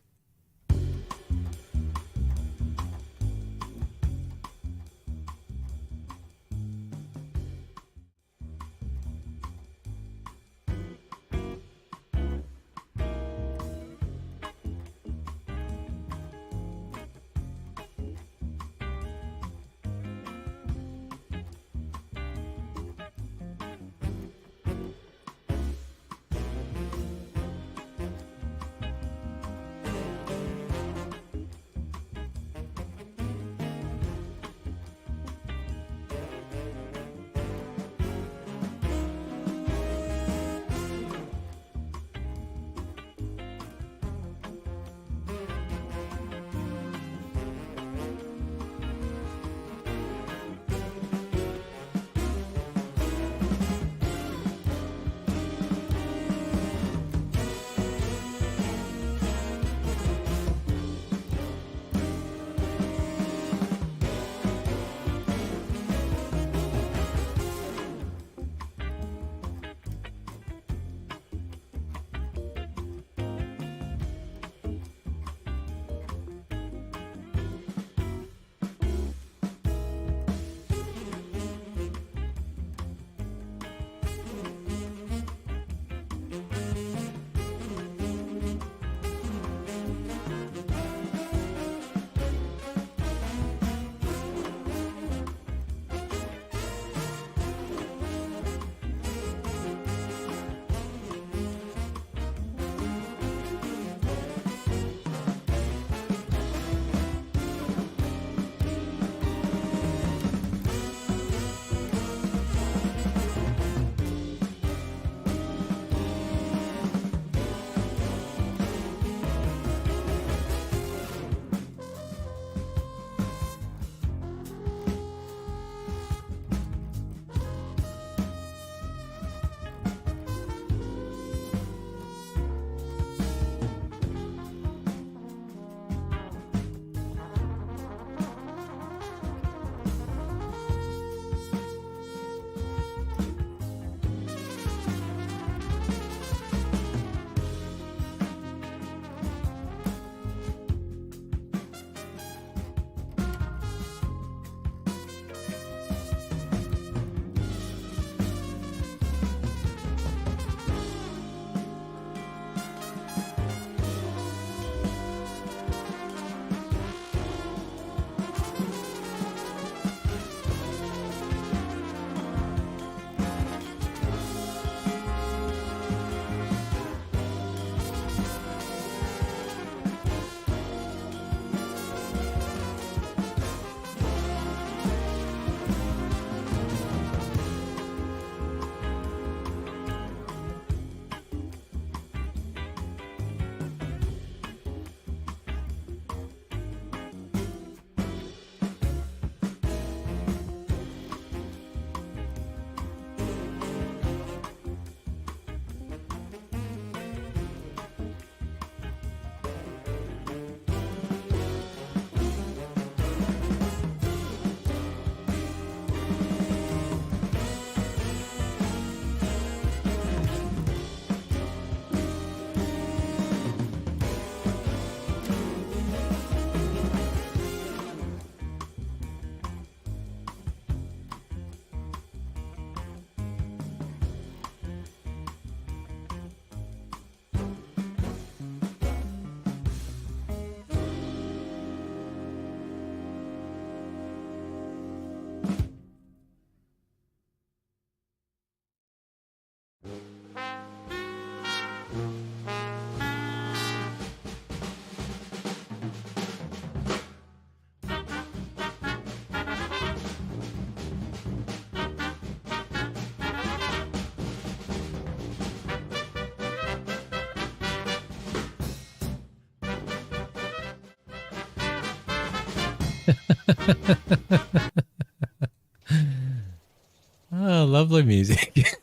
Oh, lovely music.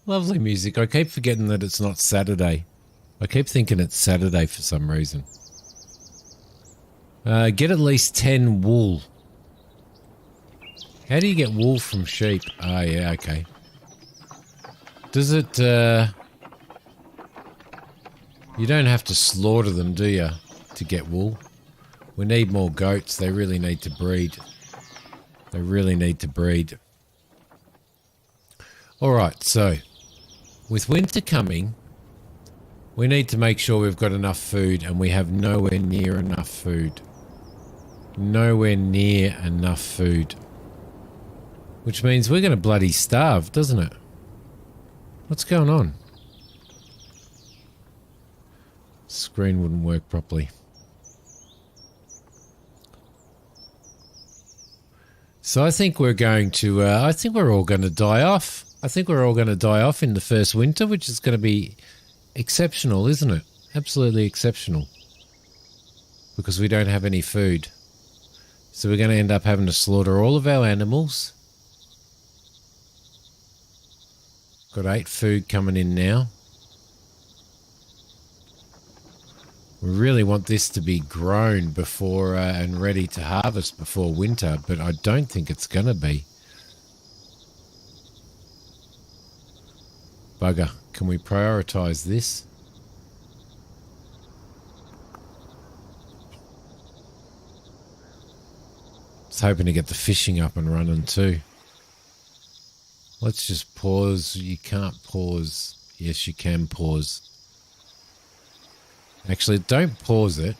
Lovely music. I keep forgetting that it's not Saturday. I keep thinking it's Saturday for some reason. Get at least 10 wool. How do you get wool from sheep? Oh, yeah, okay. Does it, you don't have to slaughter them, do you, to get wool? We need more goats. They really need to breed. They really need to breed. Alright, so, with winter coming, we need to make sure we've got enough food, and we have nowhere near enough food. Nowhere near enough food. Which means we're going to bloody starve, doesn't it? What's going on? Screen wouldn't work properly. So I think we're going to, I think we're all going to die off. I think we're all going to die off in the first winter, which is going to be exceptional, isn't it? Absolutely exceptional. Because we don't have any food. So we're going to end up having to slaughter all of our animals. Got 8 food coming in now. We really want this to be grown before and ready to harvest before winter, but I don't think it's going to be. Bugger, can we prioritise this? I was hoping to get the fishing up and running too. Let's just pause. You can't pause. Yes, you can pause. Actually, don't pause it.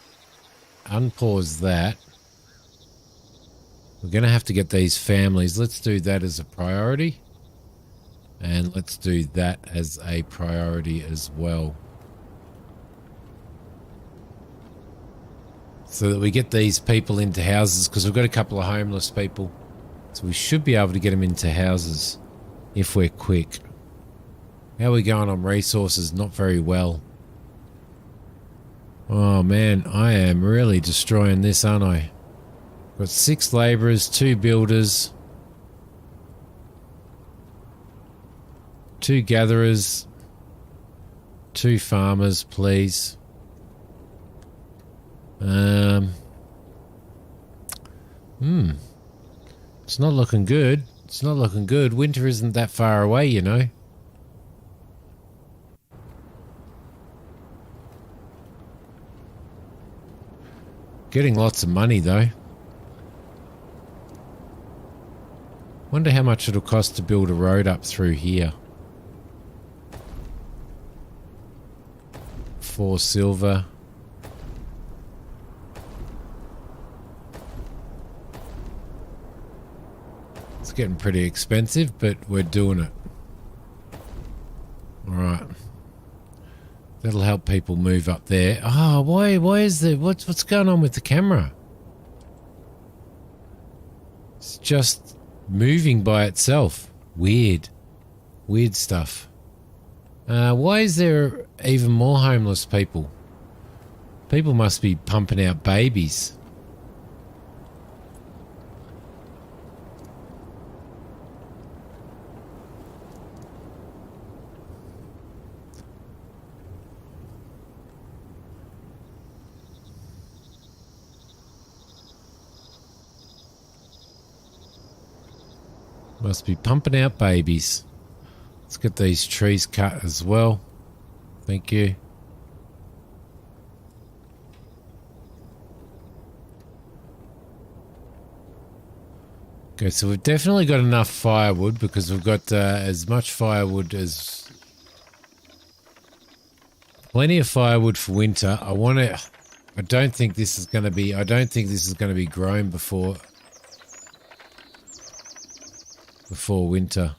Unpause that. We're going to have to get these families. Let's do that as a priority. And let's do that as a priority as well. So that we get these people into houses, because we've got a couple of homeless people. So we should be able to get them into houses if we're quick. How are we going on resources? Not very well. Oh man, I am really destroying this, aren't I? Got 6 labourers, 2 builders, 2 gatherers, 2 farmers, please. It's not looking good. It's not looking good. Winter isn't that far away, you know. Getting lots of money, though. Wonder how much it'll cost to build a road up through here. 4 silver. It's getting pretty expensive, but we're doing it. Alright. That'll help people move up there. Oh, why is there... What's going on with the camera? It's just moving by itself. Weird. Weird stuff. Why is there even more homeless people? People must be pumping out babies. Must be pumping out babies. Let's get these trees cut as well. Thank you. Okay, so we've definitely got enough firewood because we've got as much firewood as... Plenty of firewood for winter. I don't think this is going to be grown before winter,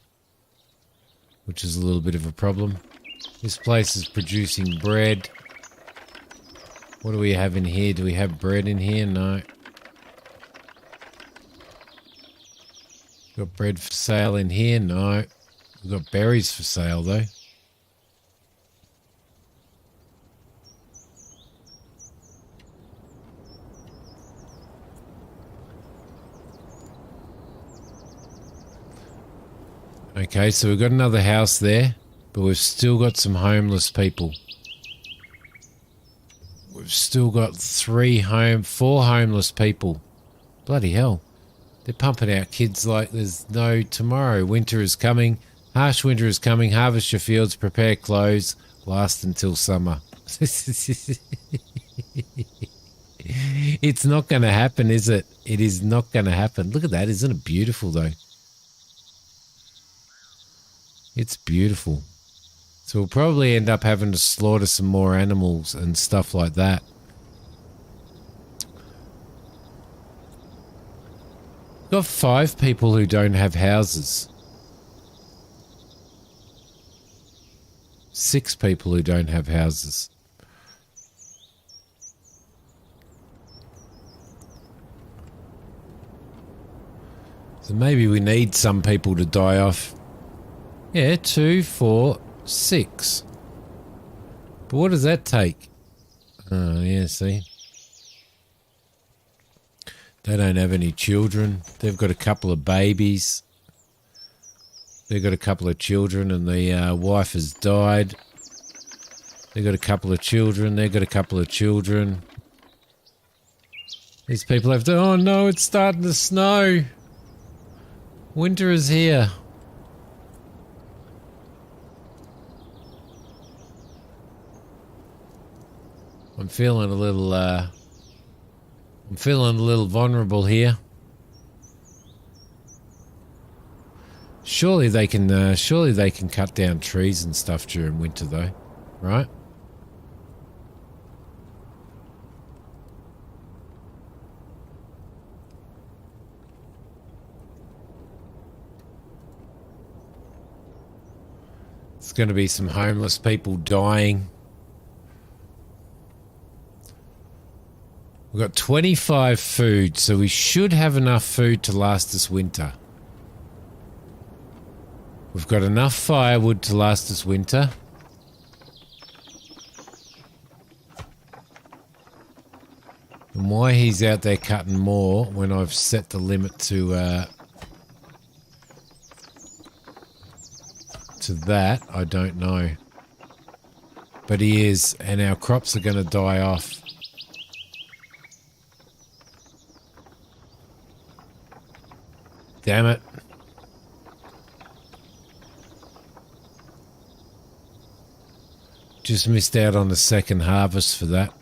which is a little bit of a problem. This place is producing bread. What do we have in here? Do we have bread in here? No. Got bread for sale in here? No. We've got berries for sale though. Okay, so we've got another house there, but we've still got some homeless people. We've still got 4 homeless people. Bloody hell. They're pumping out kids like there's no tomorrow. Winter is coming. Harsh winter is coming. Harvest your fields. Prepare clothes. Last until summer. It's not going to happen, is it? It is not going to happen. Look at that. Isn't it beautiful, though? It's beautiful. So we'll probably end up having to slaughter some more animals and stuff like that. We've got 5 people who don't have houses. 6 people who don't have houses. So maybe we need some people to die off. Yeah, 2, 4, 6. But what does that take? Oh, yeah, see. They don't have any children. They've got a couple of babies. They've got a couple of children and the wife has died. They've got a couple of children. They've got a couple of children. These people have to... Oh, no, it's starting to snow. Winter is here. I'm feeling a little vulnerable here. Surely they can cut down trees and stuff during winter though, right? It's going to be some homeless people dying. We've got 25 food, so we should have enough food to last us winter. We've got enough firewood to last us winter. And why he's out there cutting more when I've set the limit to that, I don't know. But he is, and our crops are going to die off. Damn it. Just missed out on the second harvest for that.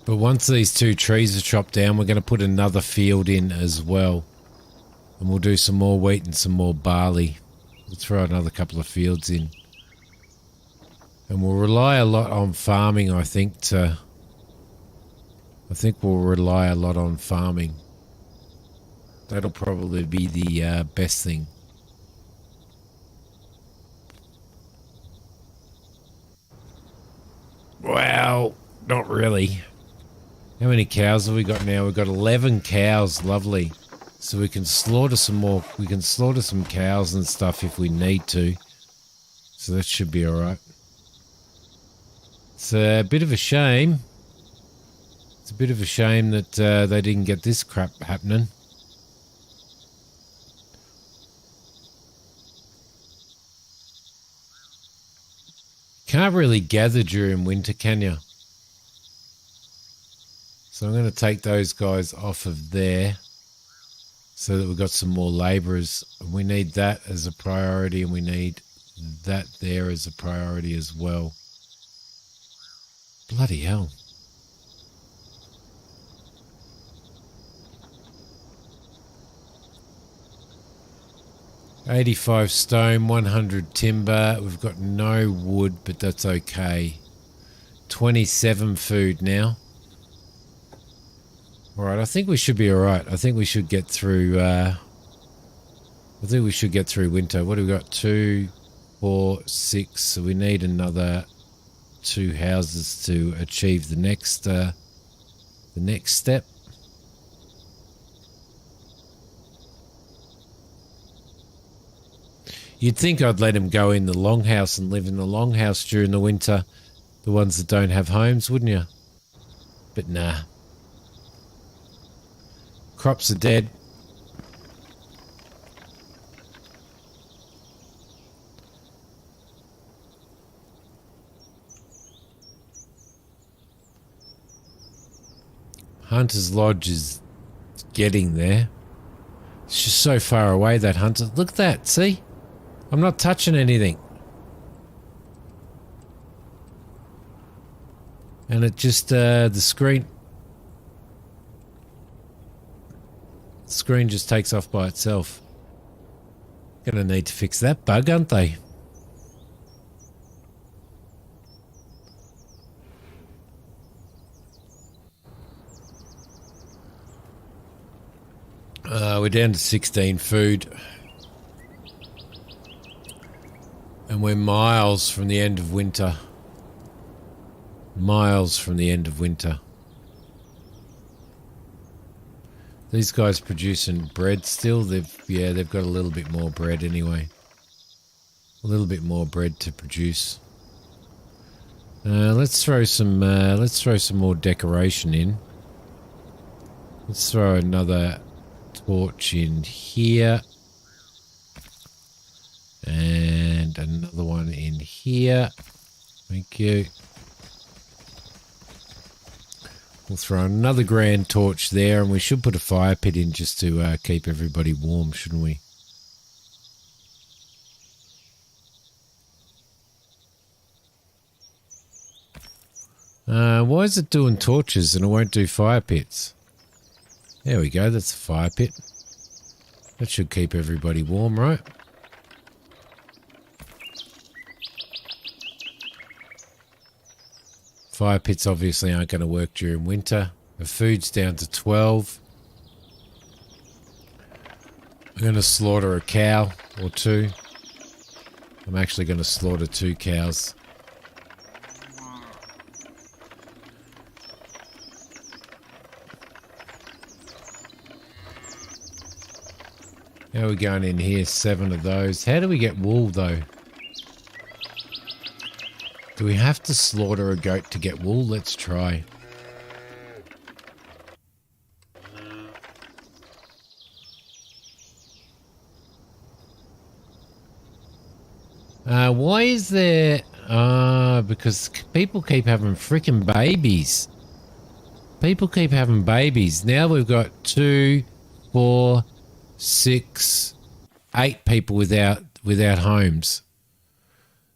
But once these 2 trees are chopped down, we're going to put another field in as well. And we'll do some more wheat and some more barley. We'll throw another couple of fields in. And we'll rely a lot on farming, I think we'll rely a lot on farming. That'll probably be the best thing. Well, not really. How many cows have we got now? We've got 11 cows. Lovely. So we can slaughter some more. We can slaughter some cows and stuff if we need to. So that should be all right. It's a bit of a shame. It's a bit of a shame that they didn't get this crap happening. Can't really gather during winter, can you? So I'm going to take those guys off of there so that we've got some more labourers. We need that as a priority, and we need that there as a priority as well. Bloody hell. $85 stone, 100 timber. We've got no wood, but that's okay. 27 food now. Alright, I think we should be alright. I think we should get through winter. What have we got? 2, 4, 6. So we need another 2 houses to achieve the next step. You'd think I'd let him go in the longhouse and live in the longhouse during the winter, the ones that don't have homes, wouldn't you? But nah. crops are dead. Hunter's Lodge is getting there. It's just so far away, that hunter. Look at that, see? I'm not touching anything. And it just, the screen just takes off by itself. Gonna need to fix that bug, aren't they? We're down to 16 food. And we're miles from the end of winter. Miles from the end of winter. These guys producing bread still. They've got a little bit more bread anyway. A little bit more bread to produce. Let's throw some more decoration in. Let's throw another torch in here. And another one in here. Thank you. We'll throw another grand torch there, and we should put a fire pit in just to keep everybody warm, shouldn't we? Why is it doing torches and it won't do fire pits? There we go, that's a fire pit. That should keep everybody warm, right? Fire pits obviously aren't going to work during winter. The food's down to 12. I'm going to slaughter a cow or two. I'm actually going to slaughter 2 cows. How are we going in here? 7 of those. How do we get wool though? Do we have to slaughter a goat to get wool? Let's try. Why is there... because people keep having freaking babies. People keep having babies. Now we've got 2, 4, 6, 8 people without homes.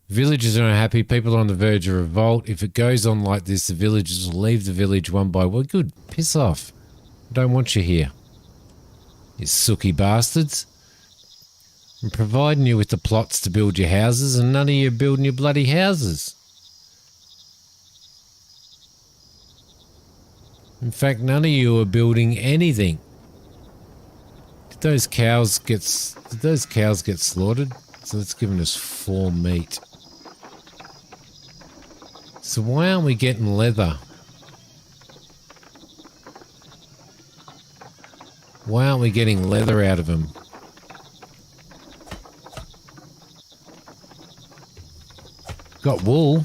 Villagers are unhappy. People are on the verge of revolt. If it goes on like this, the villagers will leave the village one by one. Good. Piss off. I don't want you here. You sooky bastards. I'm providing you with the plots to build your houses, and none of you are building your bloody houses. In fact, none of you are building anything. Did those cows get slaughtered? So that's given us 4 meat. So why aren't we getting leather? Why aren't we getting leather out of them? Got wool.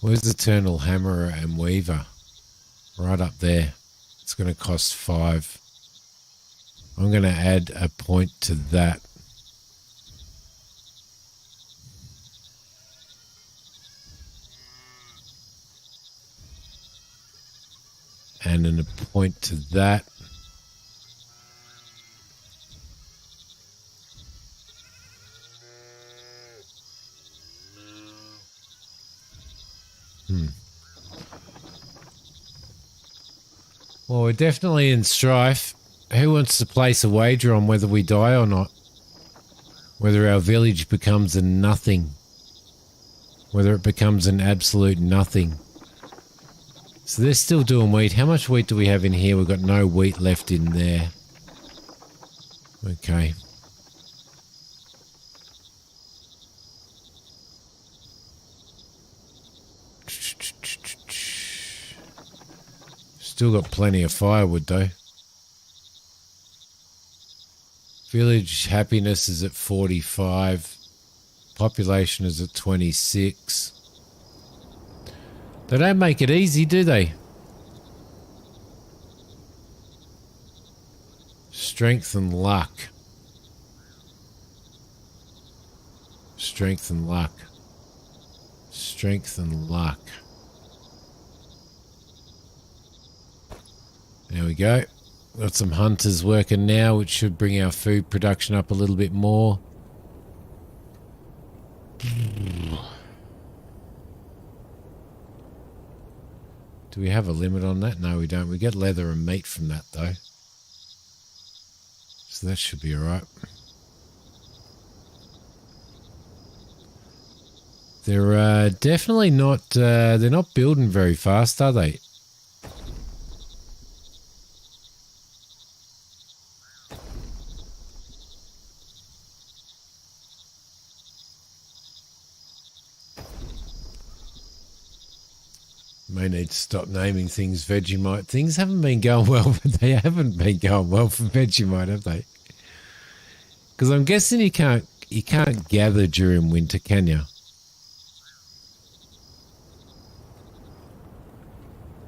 Where's Eternal Hammerer and Weaver? Right up there. It's going to cost 5. I'm going to add a point to that. And a point to that. Well, we're definitely in strife. Who wants to place a wager on whether we die or not? Whether our village becomes a nothing. Whether it becomes an absolute nothing. So they're still doing wheat. How much wheat do we have in here? We've got no wheat left in there. Okay. Still got plenty of firewood though. Village happiness is at 45. Population is at 26. They don't make it easy, do they? Strength and luck. Strength and luck. Strength and luck. There we go. Got some hunters working now, which should bring our food production up a little bit more. Do we have a limit on that? No, we don't. We get leather and meat from that, though. So that should be all right. They're definitely not, they're not building very fast, are they? May need to stop naming things Vegemite. Things haven't been going well, but they haven't been going well for Vegemite, have they? Because I'm guessing you can't gather during winter, can you?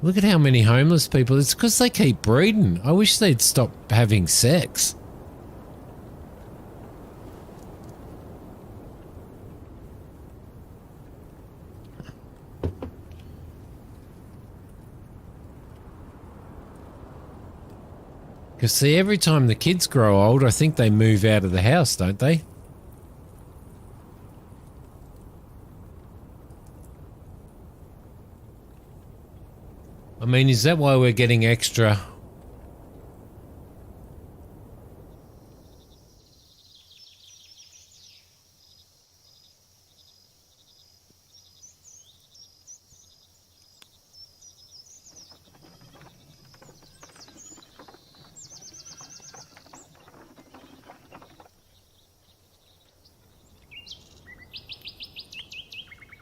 Look at how many homeless people. It's because they keep breeding. I wish they'd stop having sex. Because see, every time the kids grow old, I think they move out of the house, don't they? I mean, is that why we're getting extra?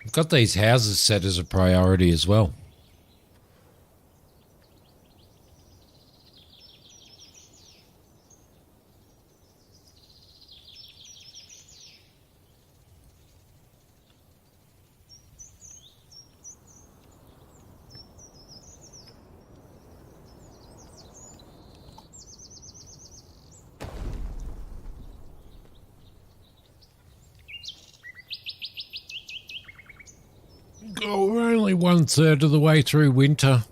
We've got these houses set as a priority as well. Oh, we're only 1/3 of the way through winter.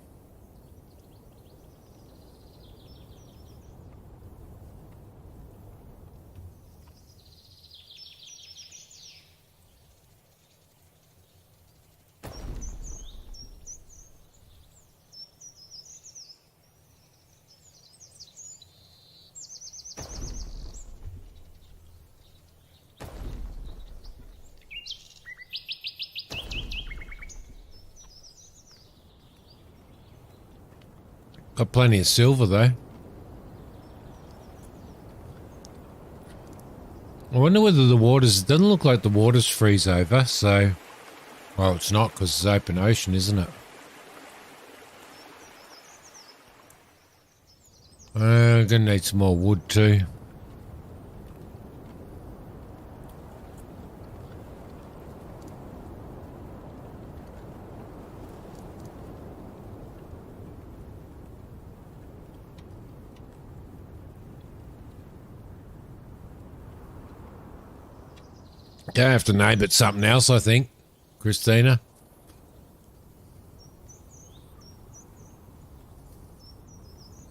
Got plenty of silver, though. I wonder whether the waters... It doesn't look like the waters freeze over, so... Well, it's not, because it's open ocean, isn't it? I'm going to need some more wood, too. Don't have to name it something else, I think, Christina.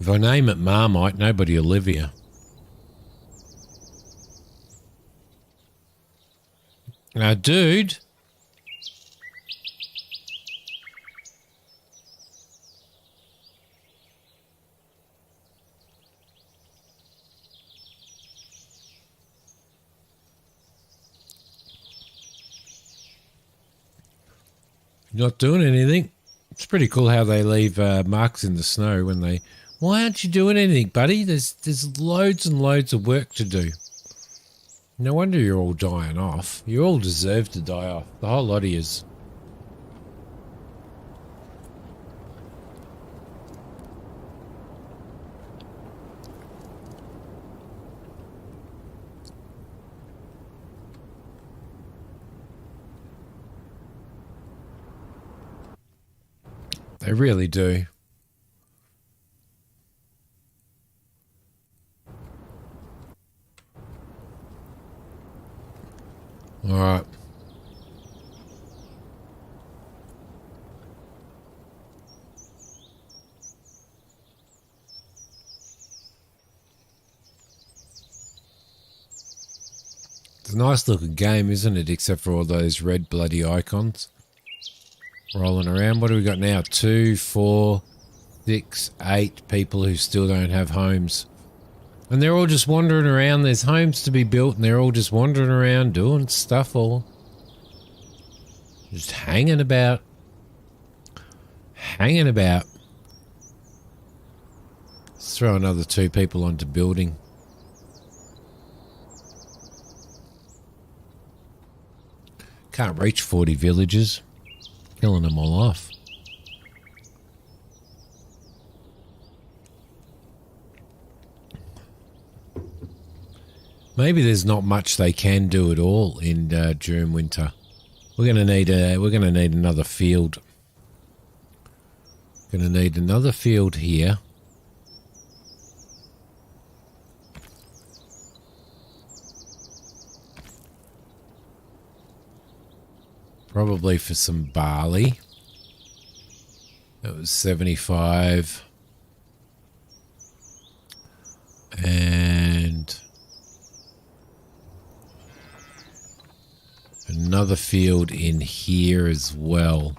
If I name it Marmite, nobody will live here. Now, dude. Not doing anything. It's pretty cool how they leave marks in the snow when they... Why aren't you doing anything, buddy? There's loads and loads of work to do. No wonder you're all dying off. You all deserve to die off. The whole lot of yous. They really do. All right. It's a nice looking game, isn't it? Except for all those red bloody icons rolling around. What do we got now? 2, 4, 6, 8 people who still don't have homes. And they're all just wandering around. There's homes to be built and they're all just wandering around doing stuff all. Just hanging about. Hanging about. Let's throw another 2 people onto building. Can't reach 40 villages. Killing them all off. Maybe there's not much they can do at all in during winter. We're gonna need another field. Gonna need another field here. Probably for some barley. That was 75. And another field in here as well.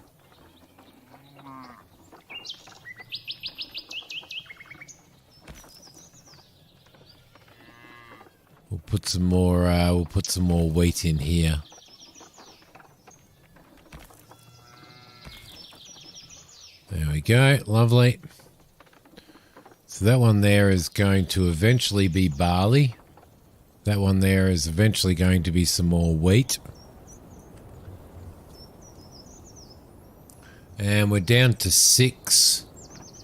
We'll put some more wheat in here. There we go, lovely. So that one there is going to eventually be barley. That one there is eventually going to be some more wheat. And we're down to 6.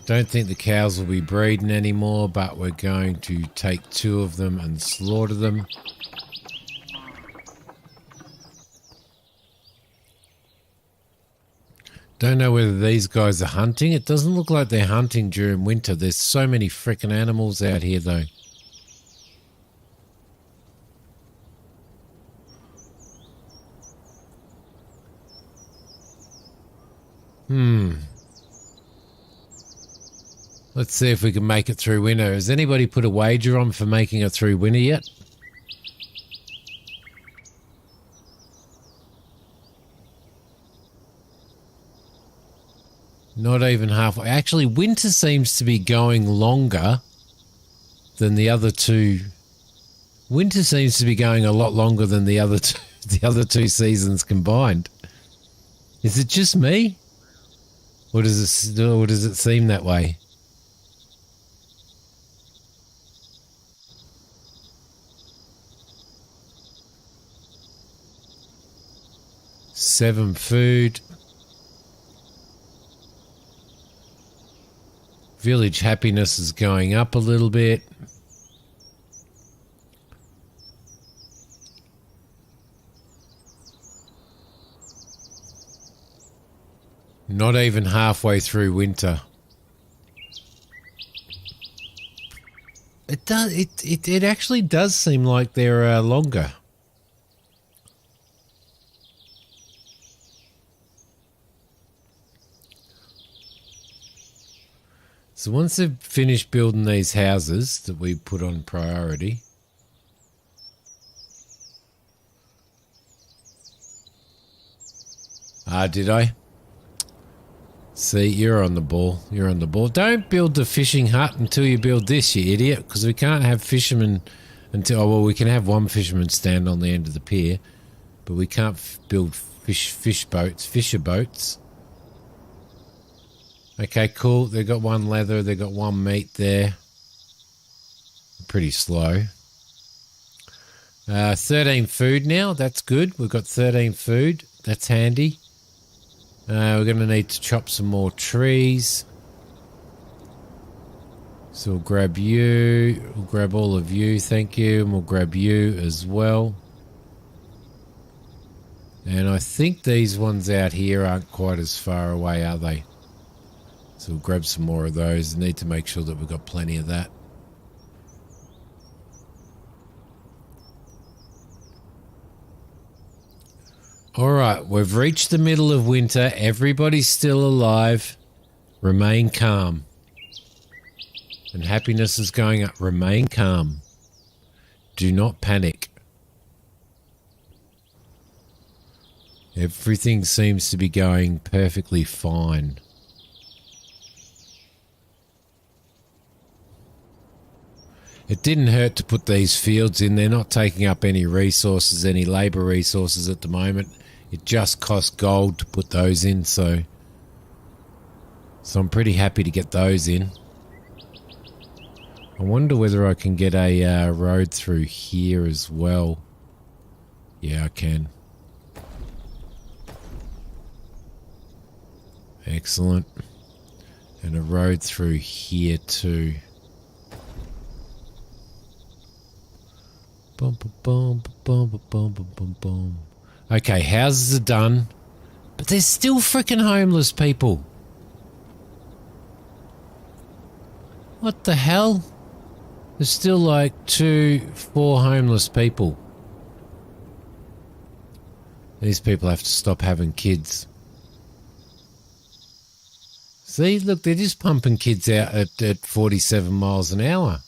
Don't think the cows will be breeding anymore, but we're going to take 2 of them and slaughter them. Don't know whether these guys are hunting. It doesn't look like they're hunting during winter. There's so many frickin' animals out here, though. Let's see if we can make it through winter. Has anybody put a wager on for making it through winter yet? Not even halfway. Actually, winter seems to be going longer than the other two. Winter seems to be going a lot longer than the other two seasons combined. Is it just me? Or does it seem that way? Seven food. Village happiness is going up a little bit. Not even halfway through winter. It actually does seem like they're longer. So once they've finished building these houses that we put on priority. Did I? See, you're on the ball. You're on the ball. Don't build the fishing hut until you build this, you idiot, because we can't have fishermen until... Oh, well, we can have one fisherman stand on the end of the pier, but we can't build fisher boats. Okay, cool. They've got one leather. They've got one meat there. Pretty slow. 13 food now. That's good. We've got 13 food. That's handy. We're going to need to chop some more trees. So we'll grab you. We'll grab all of you. Thank you. And we'll grab you as well. And I think these ones out here aren't quite as far away, are they? So we'll grab some more of those. Need to make sure that we've got plenty of that. All right, we've reached the middle of winter. Everybody's still alive. Remain calm. And happiness is going up. Remain calm. Do not panic. Everything seems to be going perfectly fine. It didn't hurt to put these fields in. They're not taking up any resources, any labour resources at the moment. It just costs gold to put those in, so I'm pretty happy to get those in. I wonder whether I can get a road through here as well. Yeah, I can. Excellent. And a road through here too. Bum, bum, bum, bum, bum, bum, bum, bum. Okay, houses are done. But there's still freaking homeless people. What the hell? There's still like 4 homeless people. These people have to stop having kids. See, look, they're just pumping kids out at 47 miles an hour.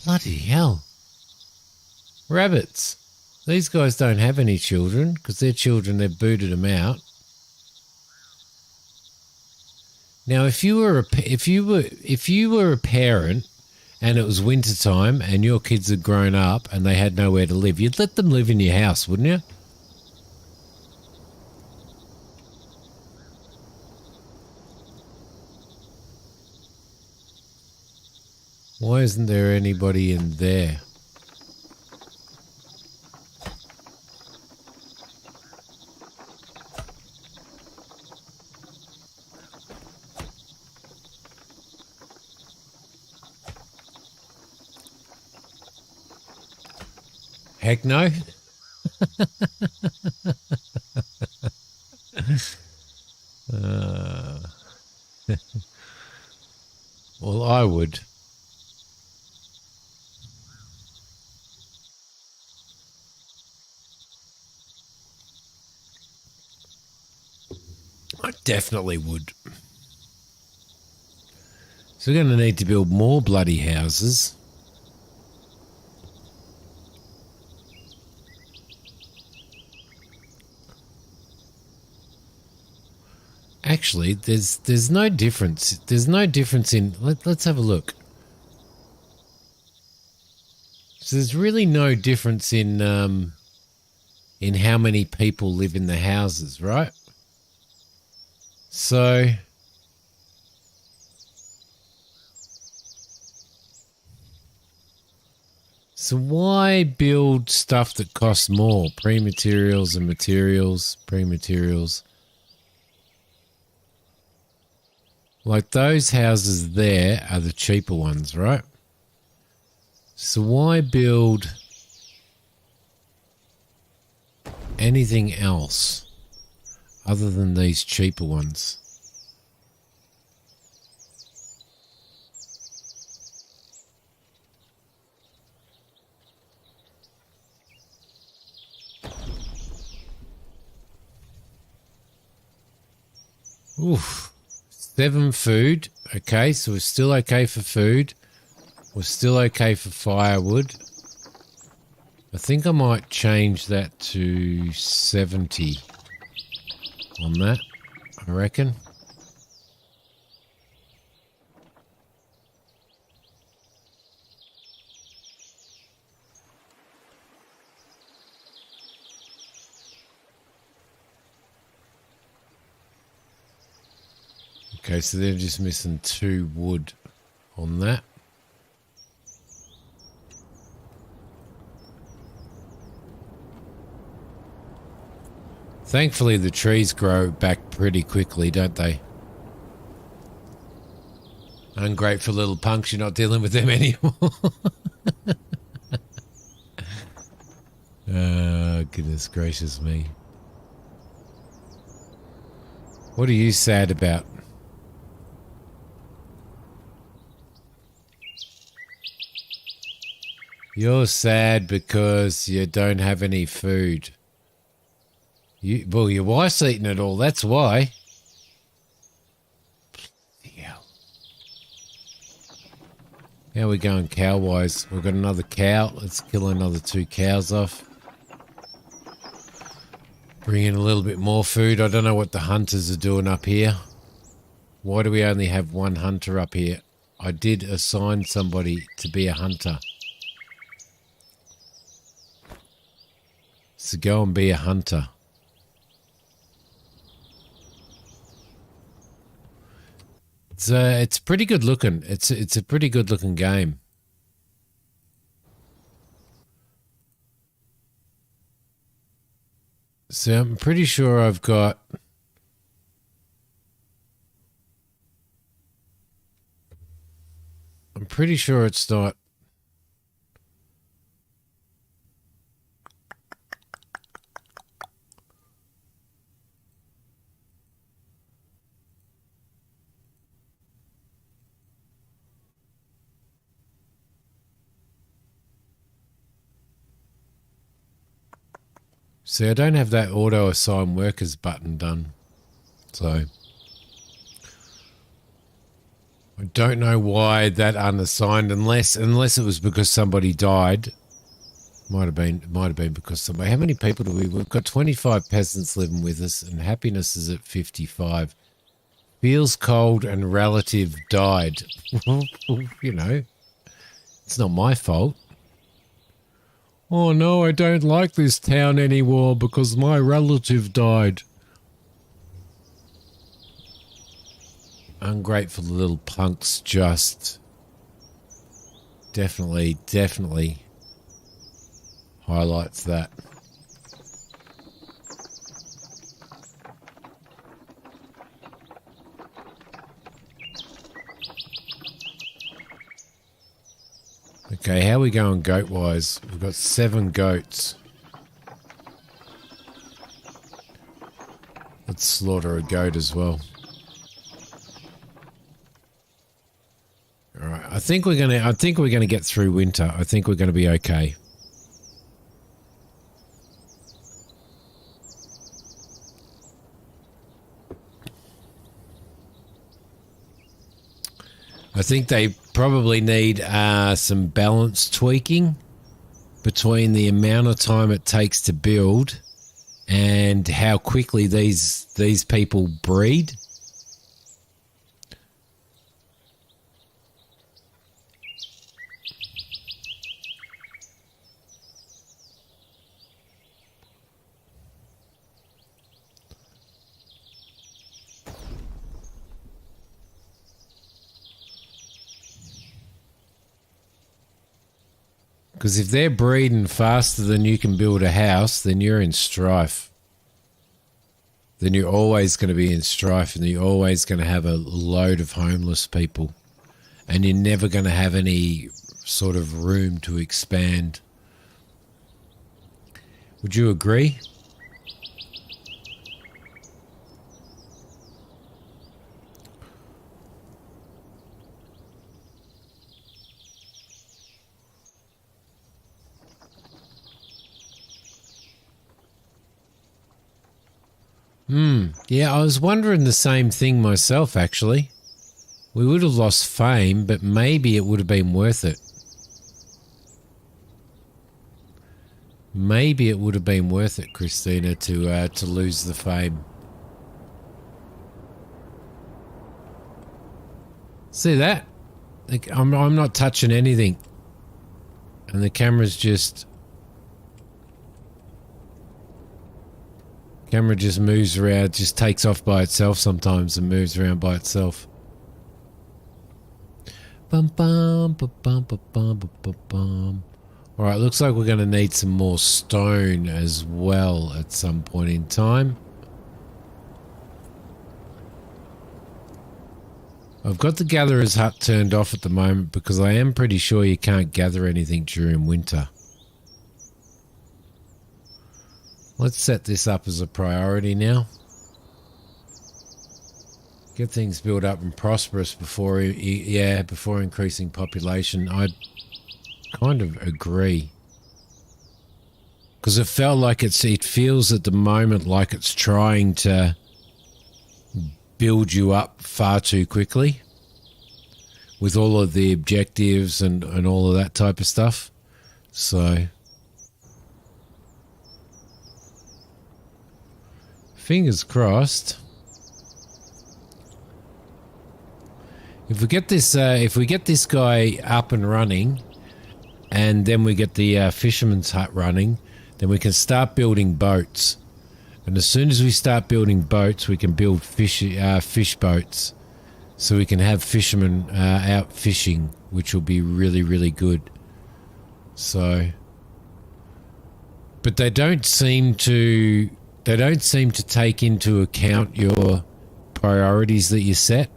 Bloody hell. Rabbits. These guys don't have any children because their children, they've booted them out. Now, if you were a parent and it was winter time and your kids had grown up and they had nowhere to live, you'd let them live in your house, wouldn't you? Why isn't there anybody in there? Heck no. Well, I would. I definitely would. So we're going to need to build more bloody houses. Actually, there's no difference. There's no difference in... Let's have a look. So there's really no difference in how many people live in the houses, right? So why build stuff that costs more? Pre-materials and materials, pre-materials. Like those houses there are the cheaper ones, right? So why build anything else other than these cheaper ones? Oof. 7 food. Okay, so we're still okay for food. We're still okay for firewood. I think I might change that to 70 on that, I reckon. Okay, so they're just missing 2 wood on that. Thankfully, the trees grow back pretty quickly, don't they? Ungrateful little punks, you're not dealing with them anymore. Oh, goodness gracious me. What are you sad about? You're sad because you don't have any food. Well, your wife's eating it all. That's why. Yeah. How are we going cow-wise? We've got another cow. Let's kill another 2 cows off. Bring in a little bit more food. I don't know what the hunters are doing up here. Why do we only have 1 hunter up here? I did assign somebody to be a hunter. So go and be a hunter. It's pretty good looking. It's a pretty good looking game. So I'm pretty sure I've got... I'm pretty sure it's not... See, I don't have that auto assign workers button done. So I don't know why that unassigned, unless it was because somebody died. Might have been because somebody. How many people do we've got? 25 peasants living with us, and happiness is at 55. Feels cold and relative died. You know, it's not my fault. Oh no, I don't like this town anymore because my relative died. Ungrateful little punks, just definitely highlights that. Okay, how are we going goat-wise? We've got 7 goats. Let's slaughter a goat as well. All right, I think we're gonna get through winter. I think we're gonna be okay. I think they probably need some balance tweaking between the amount of time it takes to build and how quickly these people breed. Because if they're breeding faster than you can build a house, then you're in strife. Then you're always going to be in strife, and you're always going to have a load of homeless people. And you're never going to have any sort of room to expand. Would you agree? Yeah, I was wondering the same thing myself, actually. We would have lost fame, but maybe it would have been worth it. Maybe it would have been worth it, Christina, to lose the fame. See that? Like, I'm not touching anything, and the camera's just... Camera just moves around, just takes off by itself sometimes and moves around by itself. Bum bum bum bum bum bum bum bum. All right, looks like we're going to need some more stone as well at some point in time. I've got the gatherer's hut turned off at the moment because I am pretty sure you can't gather anything during winter. Let's set this up as a priority now. Get things built up and prosperous before increasing population. kind of agree. Because it felt like it feels at the moment like it's trying to build you up far too quickly with all of the objectives and all of that type of stuff. So, fingers crossed. If we get this guy up and running, and then we get the fisherman's hut running, then we can start building boats. And as soon as we start building boats, we can build fish boats, so we can have fishermen out fishing, which will be really, really good. So, but they don't seem to take into account your priorities that you set.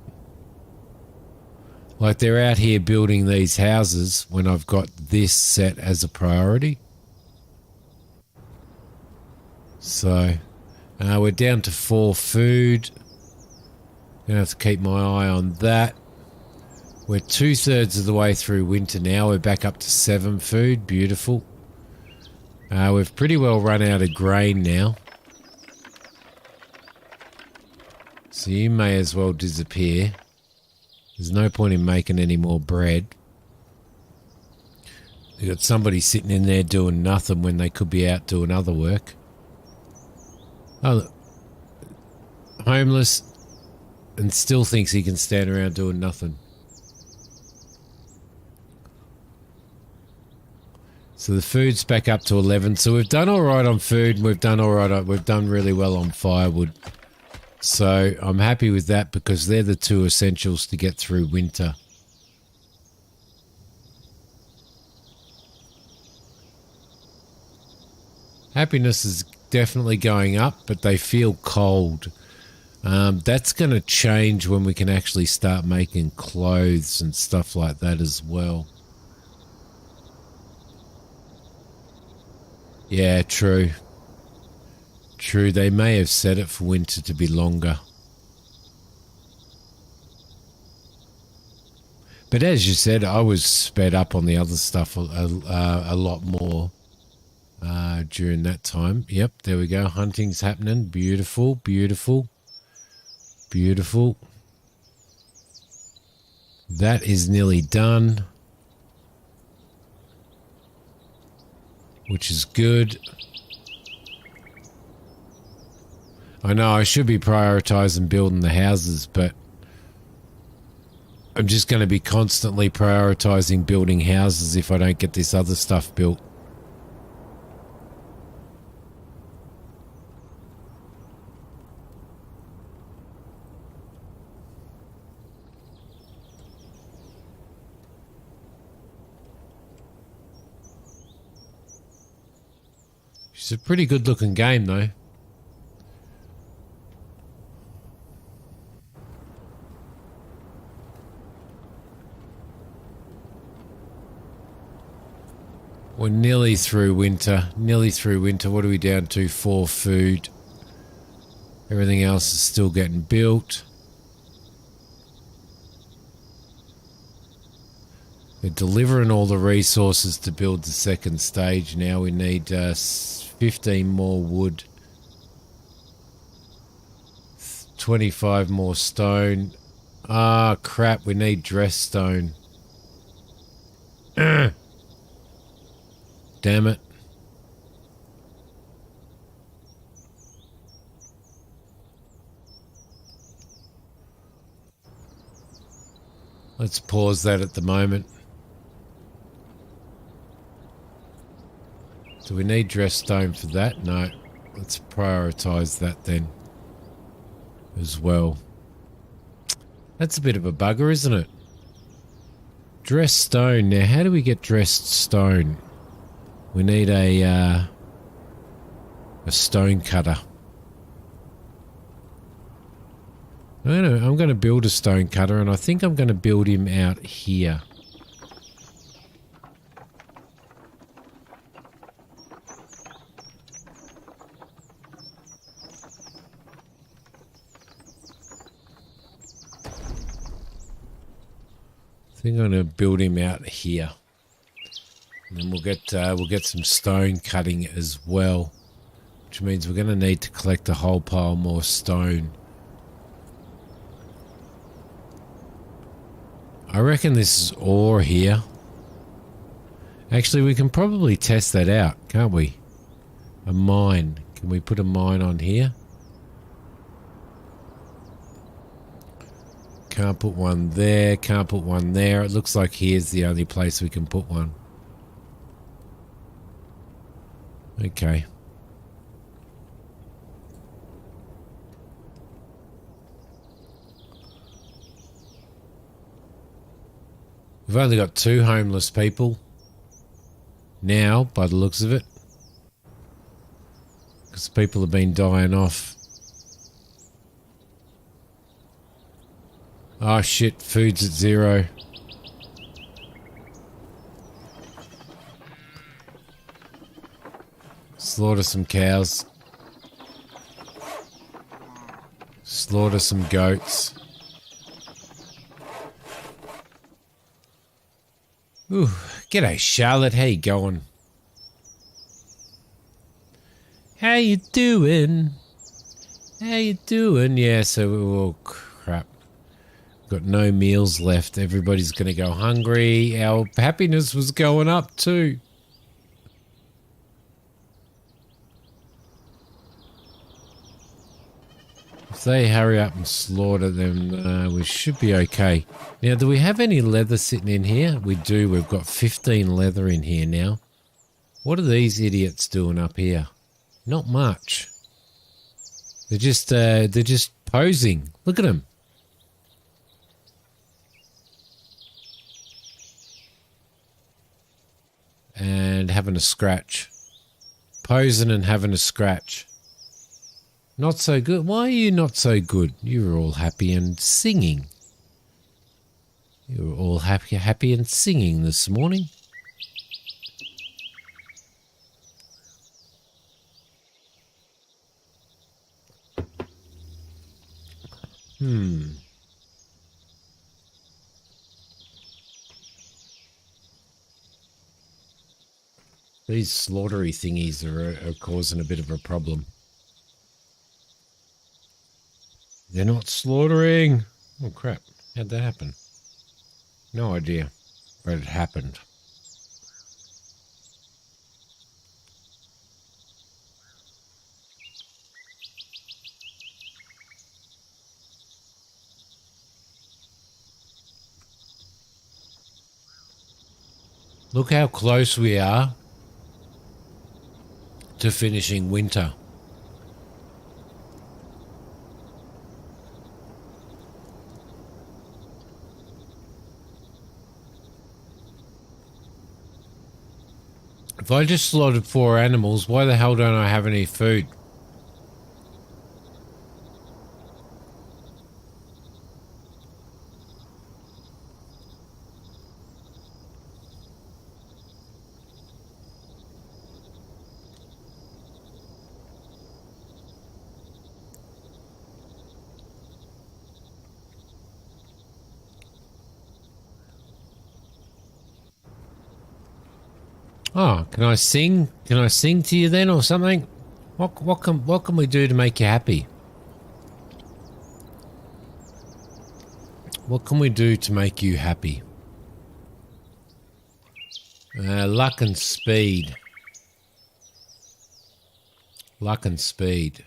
Like, they're out here building these houses when I've got this set as a priority. So, we're down to 4 food. Gonna have to keep my eye on that. We're 2/3 of the way through winter now. We're back up to 7 food. Beautiful. We've pretty well run out of grain now. So you may as well disappear. There's no point in making any more bread. You got somebody sitting in there doing nothing when they could be out doing other work. Oh, look. Homeless and still thinks he can stand around doing nothing. So the food's back up to 11. So we've done all right on food, and we've done really well on firewood. So I'm happy with that, because they're the 2 essentials to get through winter. Happiness is definitely going up, but they feel cold. That's going to change when we can actually start making clothes and stuff like that as well. Yeah, true. True, they may have set it for winter to be longer. But as you said, I was sped up on the other stuff a lot more during that time. Yep, there we go. Hunting's happening. Beautiful, beautiful, beautiful. That is nearly done, which is good. I know I should be prioritizing building the houses, but I'm just going to be constantly prioritizing building houses if I don't get this other stuff built. It's a pretty good looking game though. We're nearly through winter. Nearly through winter. What are we down to? 4 food. Everything else is still getting built. They're delivering all the resources to build the second stage now. We need 15 more wood. 25 more stone. Ah, crap. We need dress stone. Damn it. Let's pause that at the moment. Do we need dress stone for that? No. Let's prioritize that then as well. That's a bit of a bugger, isn't it? Dressed stone. Now, how do we get dressed stone? We need a stone cutter. I'm going to build a stone cutter, and I think I'm going to build him out here. I think I'm going to build him out here. And we'll get some stone cutting as well, which means we're going to need to collect a whole pile more stone. I reckon this is ore here. Actually, we can probably test that out, can't we? A mine. Can we put a mine on here? Can't put one there. Can't put one there. It looks like here's the only place we can put one. Okay. We've only got 2 homeless people now, by the looks of it. Because people have been dying off. Oh shit, food's at 0. Slaughter some cows. Slaughter some goats. Ooh, g'day Charlotte, how you going? How you doing? How you doing? Yeah, so, oh crap. Got no meals left. Everybody's going to go hungry. Our happiness was going up too. If they hurry up and slaughter them, we should be okay. Now, do we have any leather sitting in here? We do. We've got 15 leather in here now. What are these idiots doing up here? Not much. They're just posing. Look at them. And having a scratch. Posing and having a scratch. Not so good. Why are you not so good? You were all happy and singing. You were all happy and singing this morning. These slaughtery thingies are causing a bit of a problem. They're not slaughtering. Oh, crap. How'd that happen? No idea. But it happened. Look how close we are to finishing winter. If I just slaughtered 4 animals, why the hell don't I have any food? Oh, can I sing? Can I sing to you then or something? What can we do to make you happy? What can we do to make you happy? Luck and speed. Luck and speed.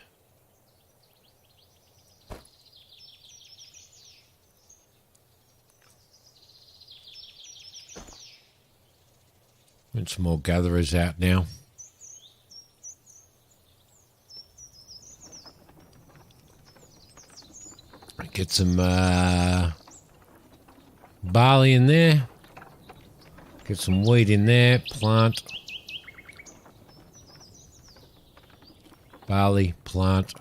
And some more gatherers out now. Get some barley in there. Get some wheat in there. Plant. Barley, plant.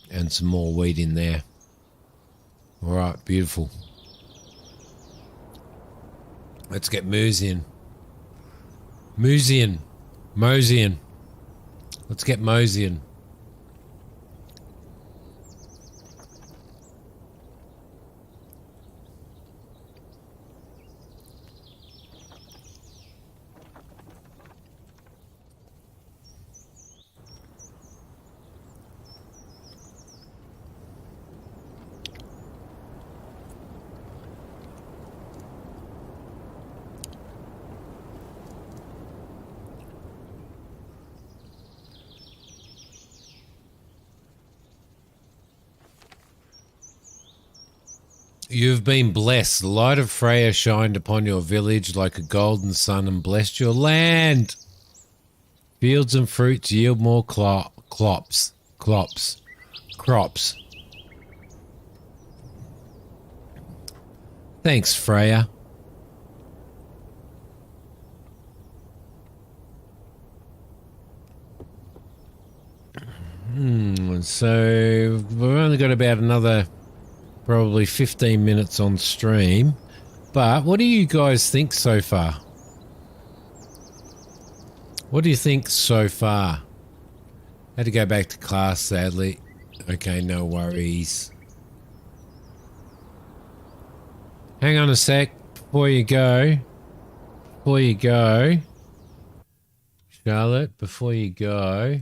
And some more wheat in there. All right, beautiful. Let's get Mosian. Mosian. Let's get Mosian. You've been blessed. The light of Freya shined upon your village like a golden sun and blessed your land. Fields and fruits yield more crops. Thanks, Freya. So we've only got about another probably 15 minutes on stream. But what do you guys think so far? What do you think so far? Had to go back to class, sadly. Okay, no worries. Hang on a sec before you go. Charlotte, before you go.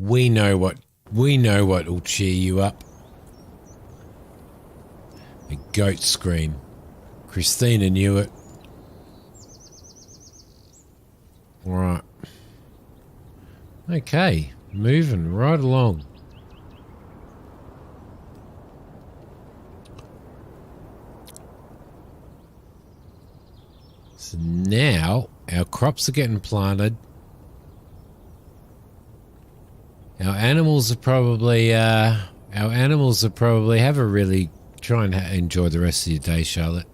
We know what will cheer you up. A goat scream. Christina knew it. Right. Okay, moving right along. So now our crops are getting planted. Our animals are probably have a really try and enjoy the rest of your day, Charlotte.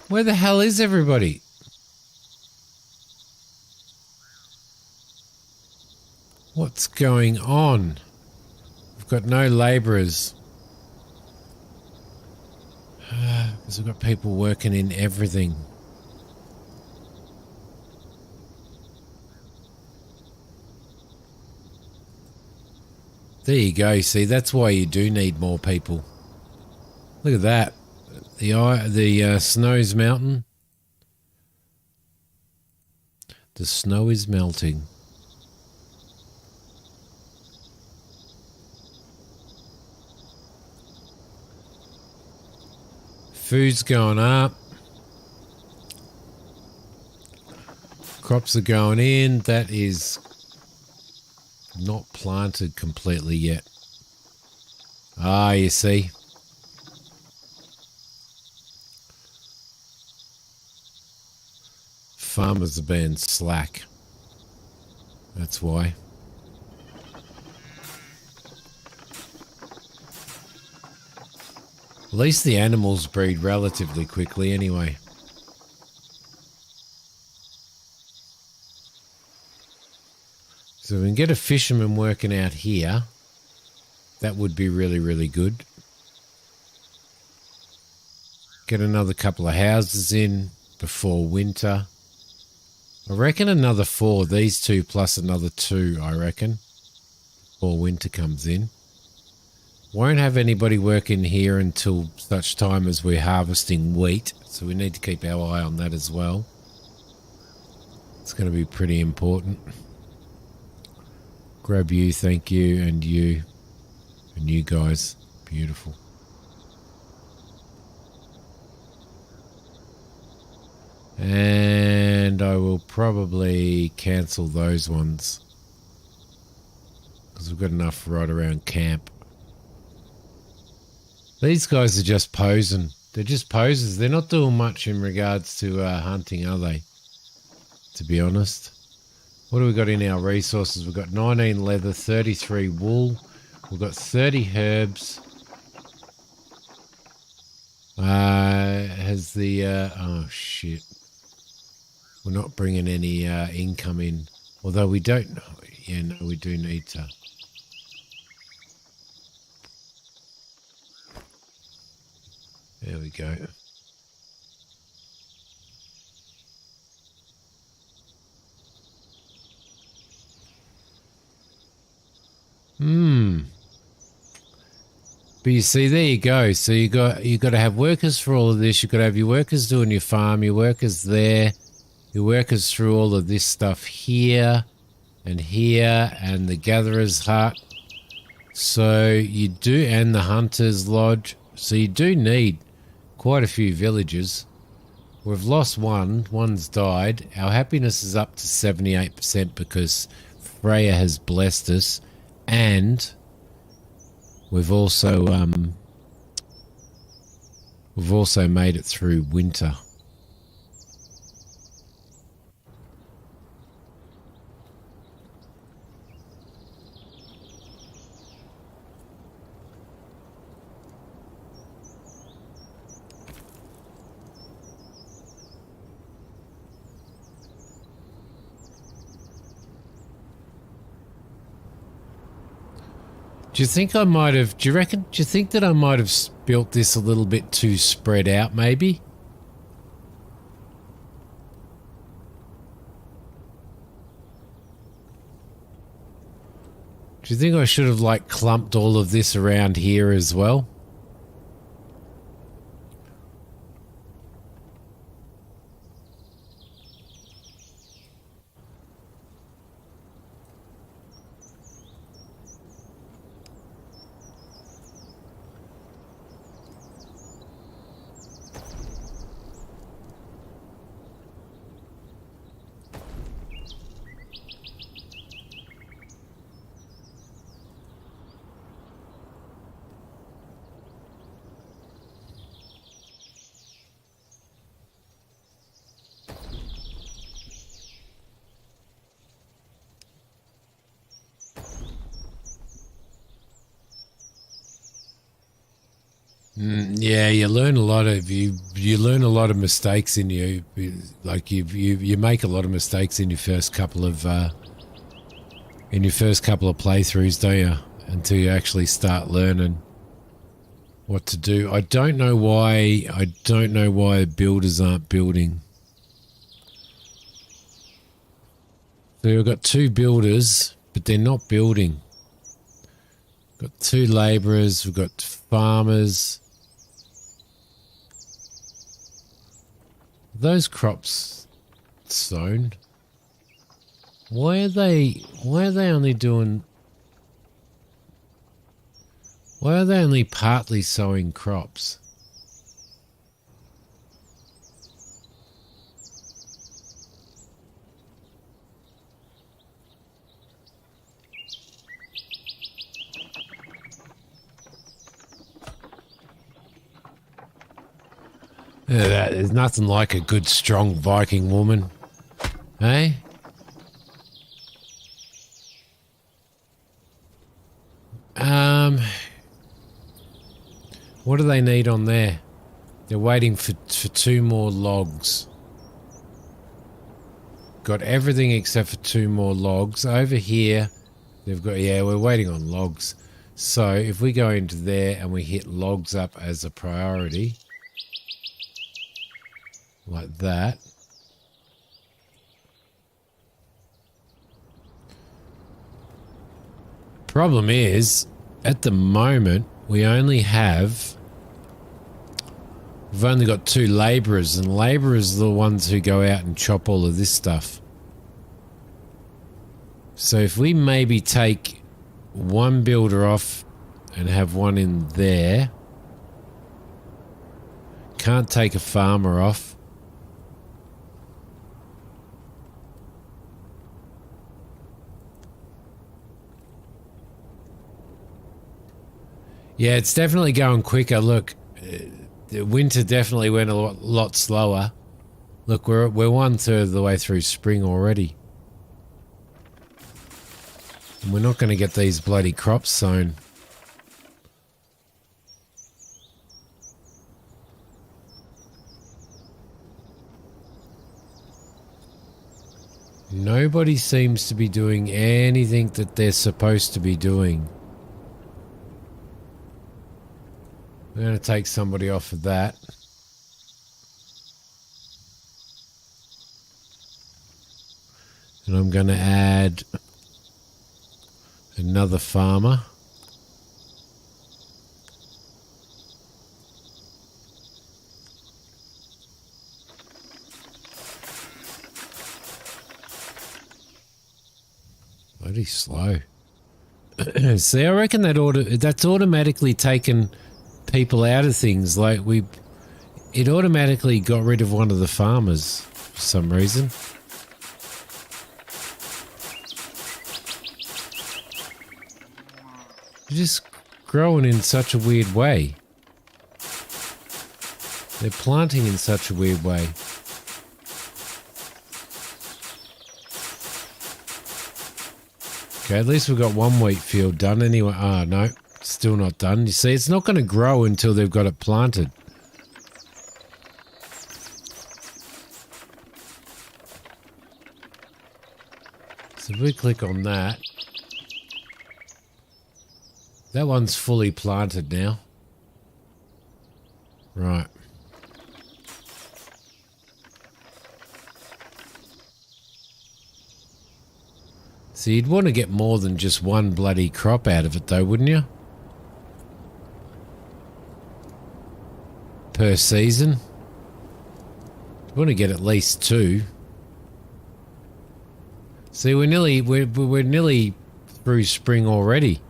Where the hell is everybody? What's going on? We've got no labourers. Because we've got people working in everything. There you go. See, that's why you do need more people. Look at that. The snow's melting. The snow is melting. Food's going up. Crops are going in. That is not planted completely yet. Ah, you see. Farmers are being slack. That's why. At least the animals breed relatively quickly anyway. So if we can get a fisherman working out here, that would be really, really good. Get another couple of houses in before winter. I reckon another 4, these 2 plus another 2, I reckon, before winter comes in. Won't have anybody working here until such time as we're harvesting wheat, so we need to keep our eye on that as well. It's going to be pretty important. Grab you, thank you, and you guys. Beautiful. And I will probably cancel those ones because we've got enough right around camp. These guys are just posing. They're just posers. They're not doing much in regards to hunting, are they? To be honest. What do we got in our resources? We've got 19 leather, 33 wool. We've got 30 herbs. Has the... oh, shit. We're not bringing any income in. Although we don't... Yeah, no, we do need to. There we go. Hmm. But you see, there you go. So you got to have workers for all of this. You got to have your workers doing your farm, your workers there, your workers through all of this stuff here and here, and the gatherer's hut. So you do, and the hunter's lodge. So you do need quite a few villages. We've lost one. One's died. Our happiness is up to 78% because Freya has blessed us, and we've also made it through winter. Do you think I might have? Do you think that I might have built this a little bit too spread out? Maybe. Do you think I should have like clumped all of this around here as well? Yeah, you learn a lot of you learn a lot of mistakes in you make a lot of mistakes in your first couple of playthroughs, don't you? Until you actually start learning what to do. I don't know why builders aren't building. So we've got two builders, but they're not building. Got two labourers, we've got farmers. Those crops sown. Why are they only doing? Why are they only partly sowing crops? Yeah, there's nothing like a good, strong Viking woman, eh? What do they need on there? They're waiting for two more logs. Got everything except for two more logs. Over here, they've got, yeah, we're waiting on logs. So if we go into there and we hit logs up as a priority, like that. Problem is, at the moment, we've only got two labourers, and labourers are the ones who go out and chop all of this stuff. So if we maybe take one builder off and have one in there, can't take a farmer off. Yeah, it's definitely going quicker. Look, the winter definitely went a lot slower. Look, we're 1/3 of the way through spring already. And we're not going to get these bloody crops sown. Nobody seems to be doing anything that they're supposed to be doing. I'm going to take somebody off of that. And I'm going to add Another farmer. Bloody slow. See, I reckon that's automatically taken people out of things. Like it automatically got rid of one of the farmers for some reason. They're just growing in such a weird way. They're planting in such a weird way. Okay, at least we've got one wheat field done anyway. Ah, no, still not done. You see, it's not going to grow until they've got it planted. So if we click on that, that one's fully planted now. Right. So you'd want to get more than just one bloody crop out of it though, wouldn't you? Per season. You want to get at least 2. See, we're nearly through spring already.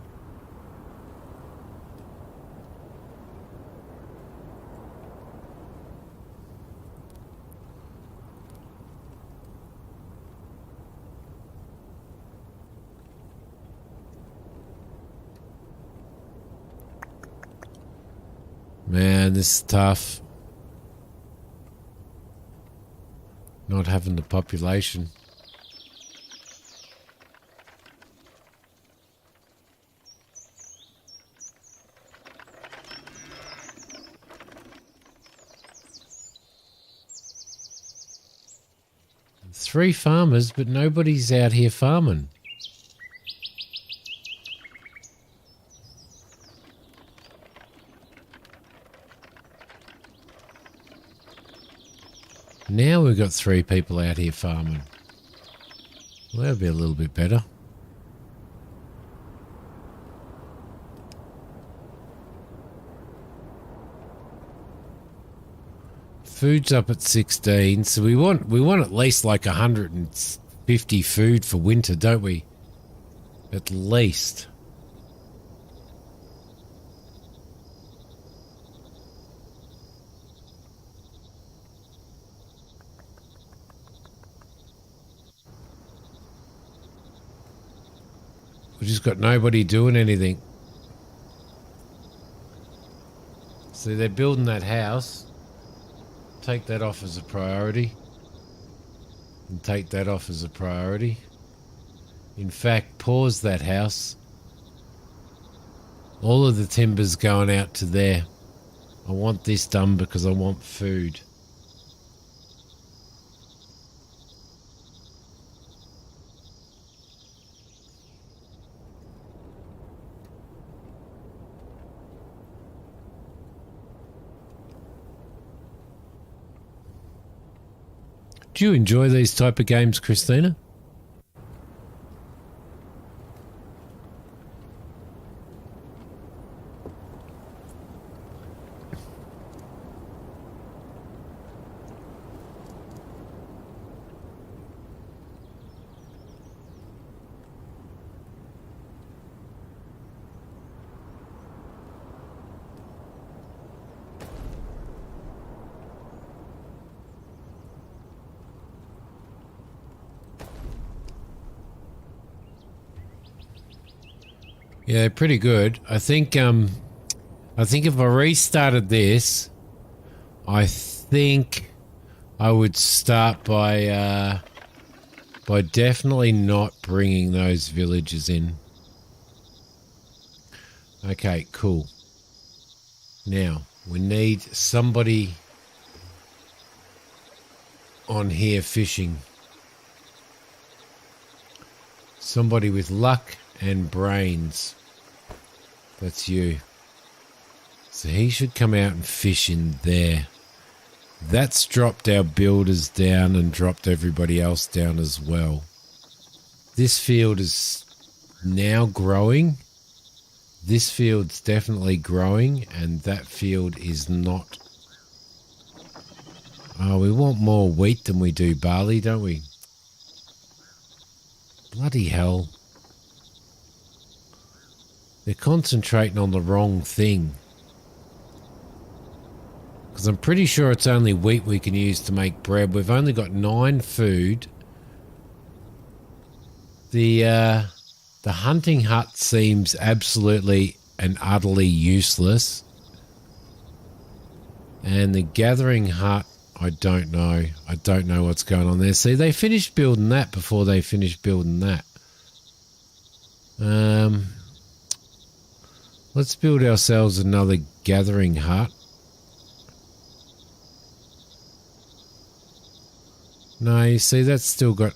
Man, this is tough. Not having the population. Three farmers, but nobody's out here farming. Now we've got 3 people out here farming. Well, that'll be a little bit better. Food's up at 16, so we want at least like 150 food for winter, don't we? At least. We've just got nobody doing anything. See, they're building that house. Take that off as a priority. And take that off as a priority. In fact, pause that house. All of the timber's going out to there. I want this done because I want food. Do you enjoy these type of games, Christina? Yeah, pretty good. I think if I restarted this, I think I would start by definitely not bringing those villagers in. Okay, cool. Now, we need somebody on here fishing. Somebody with luck and brains. That's you. So he should come out and fish in there. That's dropped our builders down and dropped everybody else down as well. This field is now growing. This field's definitely growing, and that field is not. Oh, we want more wheat than we do barley, don't we? Bloody hell. They're concentrating on the wrong thing. Because I'm pretty sure it's only wheat we can use to make bread. We've only got 9 food. The hunting hut seems absolutely and utterly useless. And the gathering hut, I don't know. I don't know what's going on there. See, they finished building that before they finished building that. Let's build ourselves another gathering hut. No, you see, that's still got...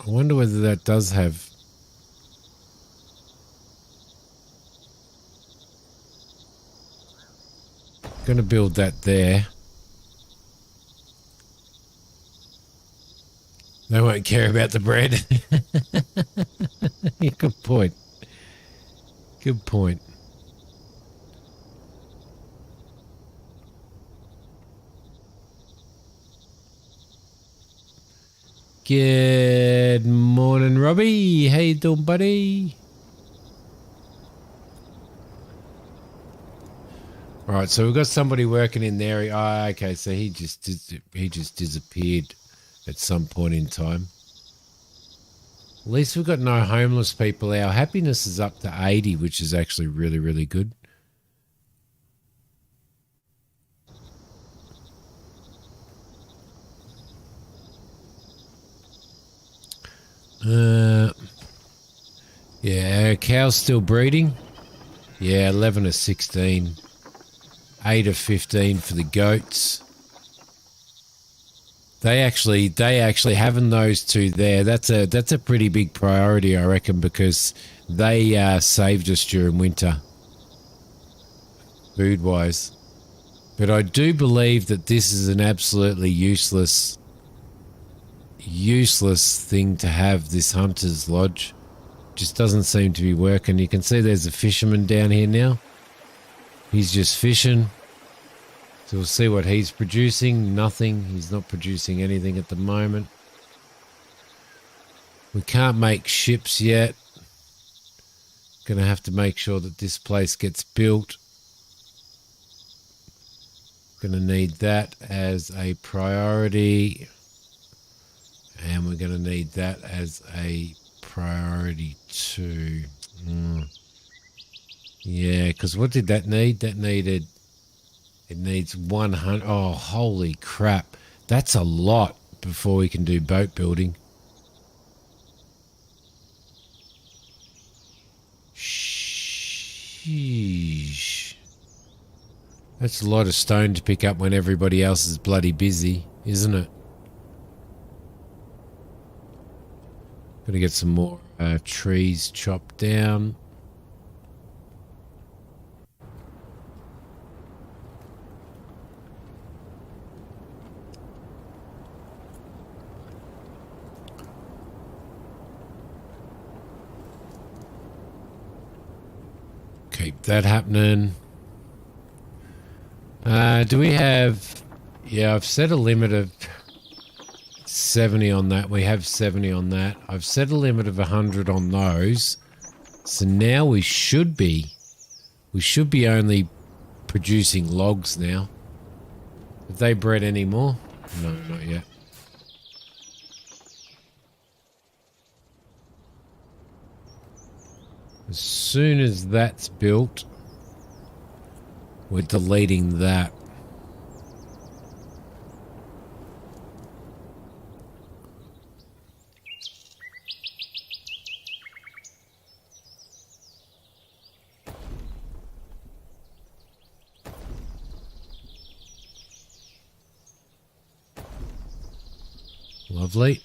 I wonder whether that does have... Going to build that there. They won't care about the bread. Yeah, good point. Good point. Good morning, Robbie. How you doing, buddy? All right, so we've got somebody working in there. Oh, okay, so he just disappeared at some point in time. At least we've got no homeless people. Our happiness is up to 80, which is actually really, really good. Yeah, cow's still breeding. Yeah, 11 of 16. 8 of 15 for the goats. They actually having those two there. That's a pretty big priority, I reckon, because they saved us during winter, food wise. But I do believe that this is an absolutely useless thing to have. This hunter's lodge just doesn't seem to be working. You can see there's a fisherman down here now. He's just fishing. So we'll see what he's producing. Nothing. He's not producing anything at the moment. We can't make ships yet. Gonna have to make sure that this place gets built. Gonna need that as a priority. And we're gonna need that as a priority too. Yeah, because what did that need? That needed... It needs 100. Oh, holy crap. That's a lot before we can do boat building. Sheesh. That's a lot of stone to pick up when everybody else is bloody busy, isn't it? Gonna get some more trees chopped down. Keep that happening. Do we have... Yeah, I've set a limit of 70 on that. We have 70 on that. I've set a limit of 100 on those. So now we should be only producing logs now. Have they bred any more? No, not yet. As soon as that's built, we're deleting that. Lovely.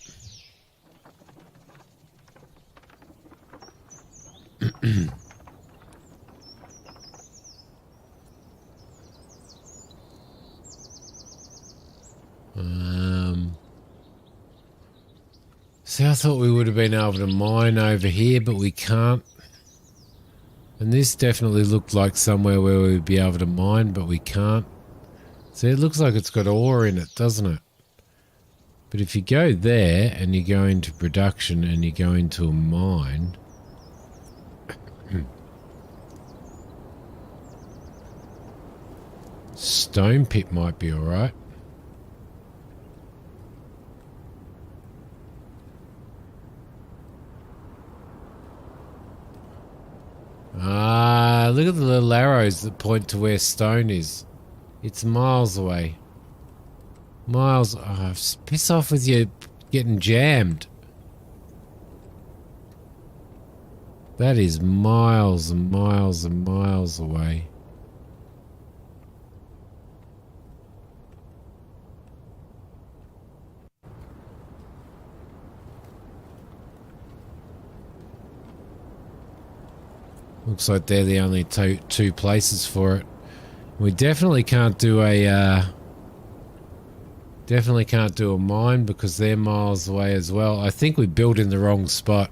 See, I thought we would have been able to mine over here, but we can't. And this definitely looked like somewhere where we'd be able to mine, but we can't. See, it looks like it's got ore in it, doesn't it? But if you go there and you go into production and you go into a mine... Stone pit might be alright. Ah, look at the little arrows that point to where stone is. It's miles away. Miles. Oh, piss off with you getting jammed. That is miles and miles and miles away. Looks like they're the only two places for it. We definitely can't do a mine because they're miles away as well. I think we built in the wrong spot.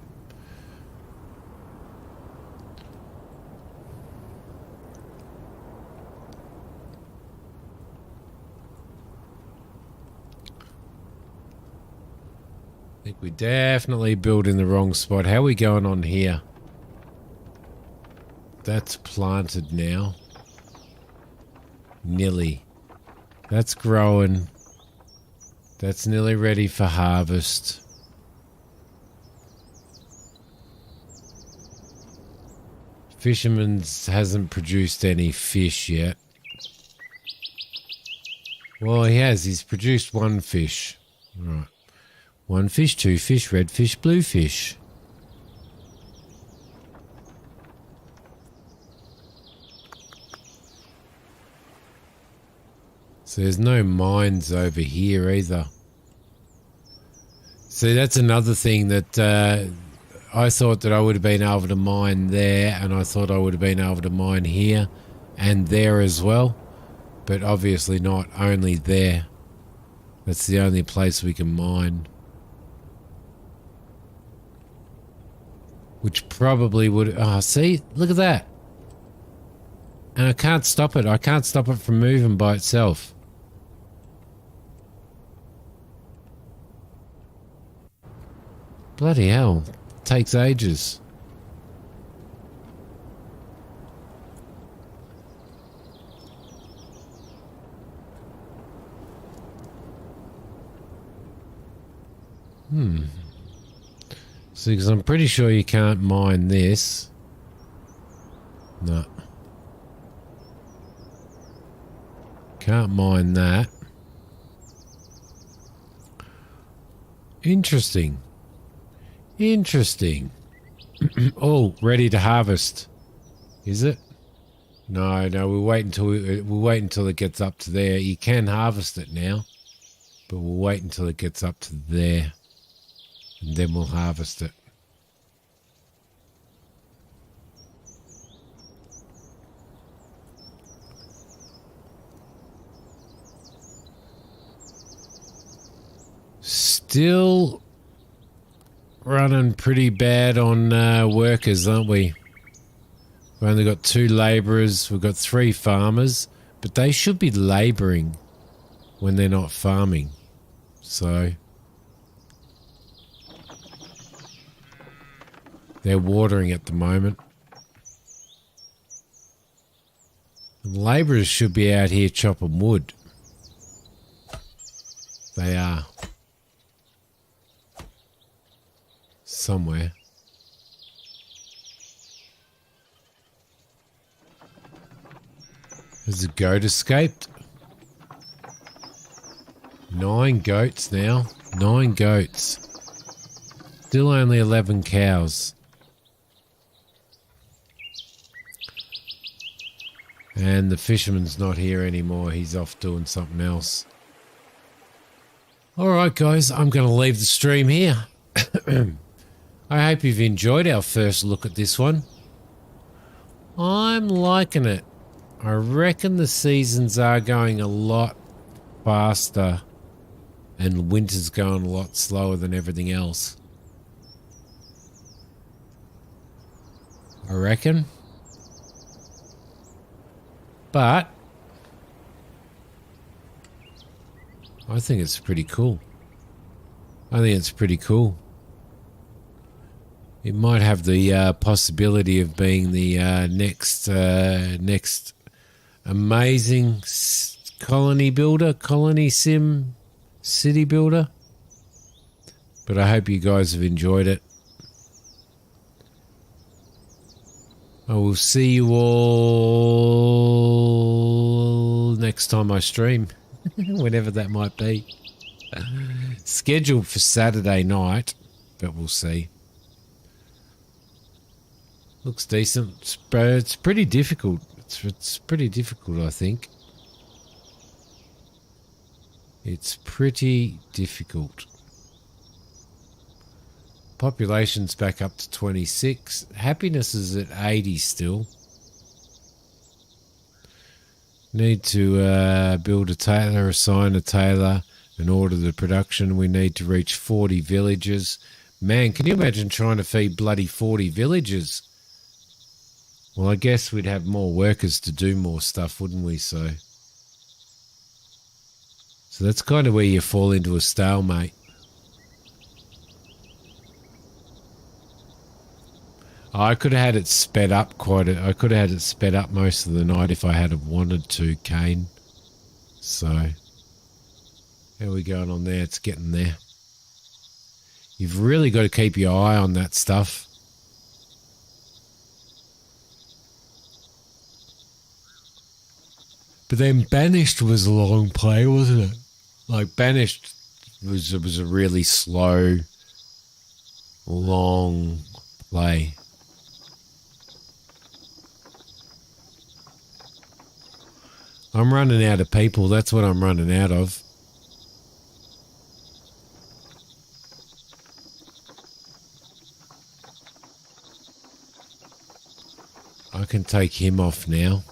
I think we definitely built in the wrong spot. How are we going on here? That's planted now. Nearly. That's growing. That's nearly ready for harvest. Fisherman's hasn't produced any fish yet. Well, he has. He's produced one fish. Right. One fish, two fish, red fish, blue fish. So there's no mines over here either. So that's another thing that I thought that I would have been able to mine there, and I thought I would have been able to mine here and there as well. But obviously not, only there. That's the only place we can mine. Which probably would... Oh, see? Look at that. And I can't stop it. I can't stop it from moving by itself. Bloody hell. It takes ages. See, because I'm pretty sure you can't mine this. No. Can't mine that. Interesting. Interesting. Oh, ready to harvest. Is it? No, we'll wait until it gets up to there. You can harvest it now, but we'll wait until it gets up to there, and then we'll harvest it. Still running pretty bad on workers, aren't we? We've only got 2 labourers. We've got 3 farmers, but they should be labouring when they're not farming. So they're watering at the moment. And labourers should be out here chopping wood. They are. Somewhere. Has the goat escaped? 9 goats now. 9 goats. Still only 11 cows. And the fisherman's not here anymore. He's off doing something else. Alright guys, I'm going to leave the stream here. I hope you've enjoyed our first look at this one. I'm liking it. I reckon the seasons are going a lot faster and winter's going a lot slower than everything else. I reckon. But I think it's pretty cool. I think it's pretty cool. It might have the possibility of being the next amazing colony sim city builder. But I hope you guys have enjoyed it. I will see you all next time I stream, whenever that might be. Scheduled for Saturday night, but we'll see. Looks decent, but it's pretty difficult. It's pretty difficult, I think. It's pretty difficult. Population's back up to 26. Happiness is at 80 still. Need to build a tailor, assign a tailor, and order the production. We need to reach 40 villages. Man, can you imagine trying to feed bloody 40 villages? Well, I guess we'd have more workers to do more stuff, wouldn't we? So that's kind of where you fall into a stalemate. I could have had it sped up I could have had it sped up most of the night if I had have wanted to, Kane. So, how are we going on there? It's getting there. You've really got to keep your eye on that stuff. But then Banished was a long play, wasn't it? Like, Banished was a really slow, long play. I'm running out of people. That's what I'm running out of. I can take him off now.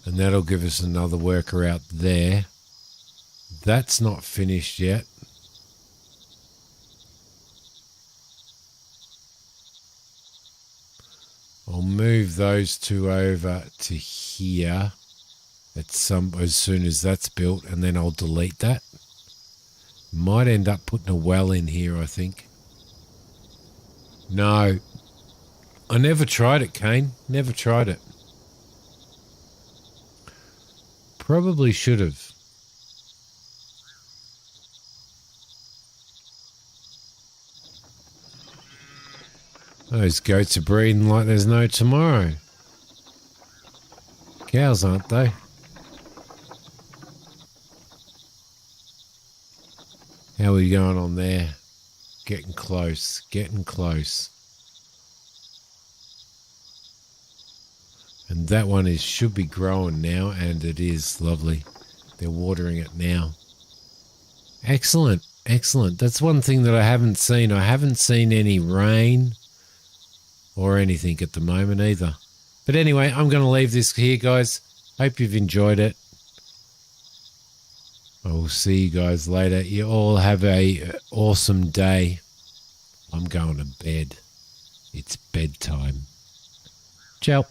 And that'll give us another worker out there. That's not finished yet. I'll move those two over to here as soon as that's built, and then I'll delete that. Might end up putting a well in here, I think. No. I never tried it, Kane. Never tried it. Probably should have. Those goats are breeding like there's no tomorrow. Cows, aren't they? How are we going on there? Getting close, getting close. And that one should be growing now, and it is lovely. They're watering it now. Excellent, excellent. That's one thing that I haven't seen. I haven't seen any rain or anything at the moment either. But anyway, I'm going to leave this here, guys. Hope you've enjoyed it. I will see you guys later. You all have a awesome day. I'm going to bed. It's bedtime. Ciao.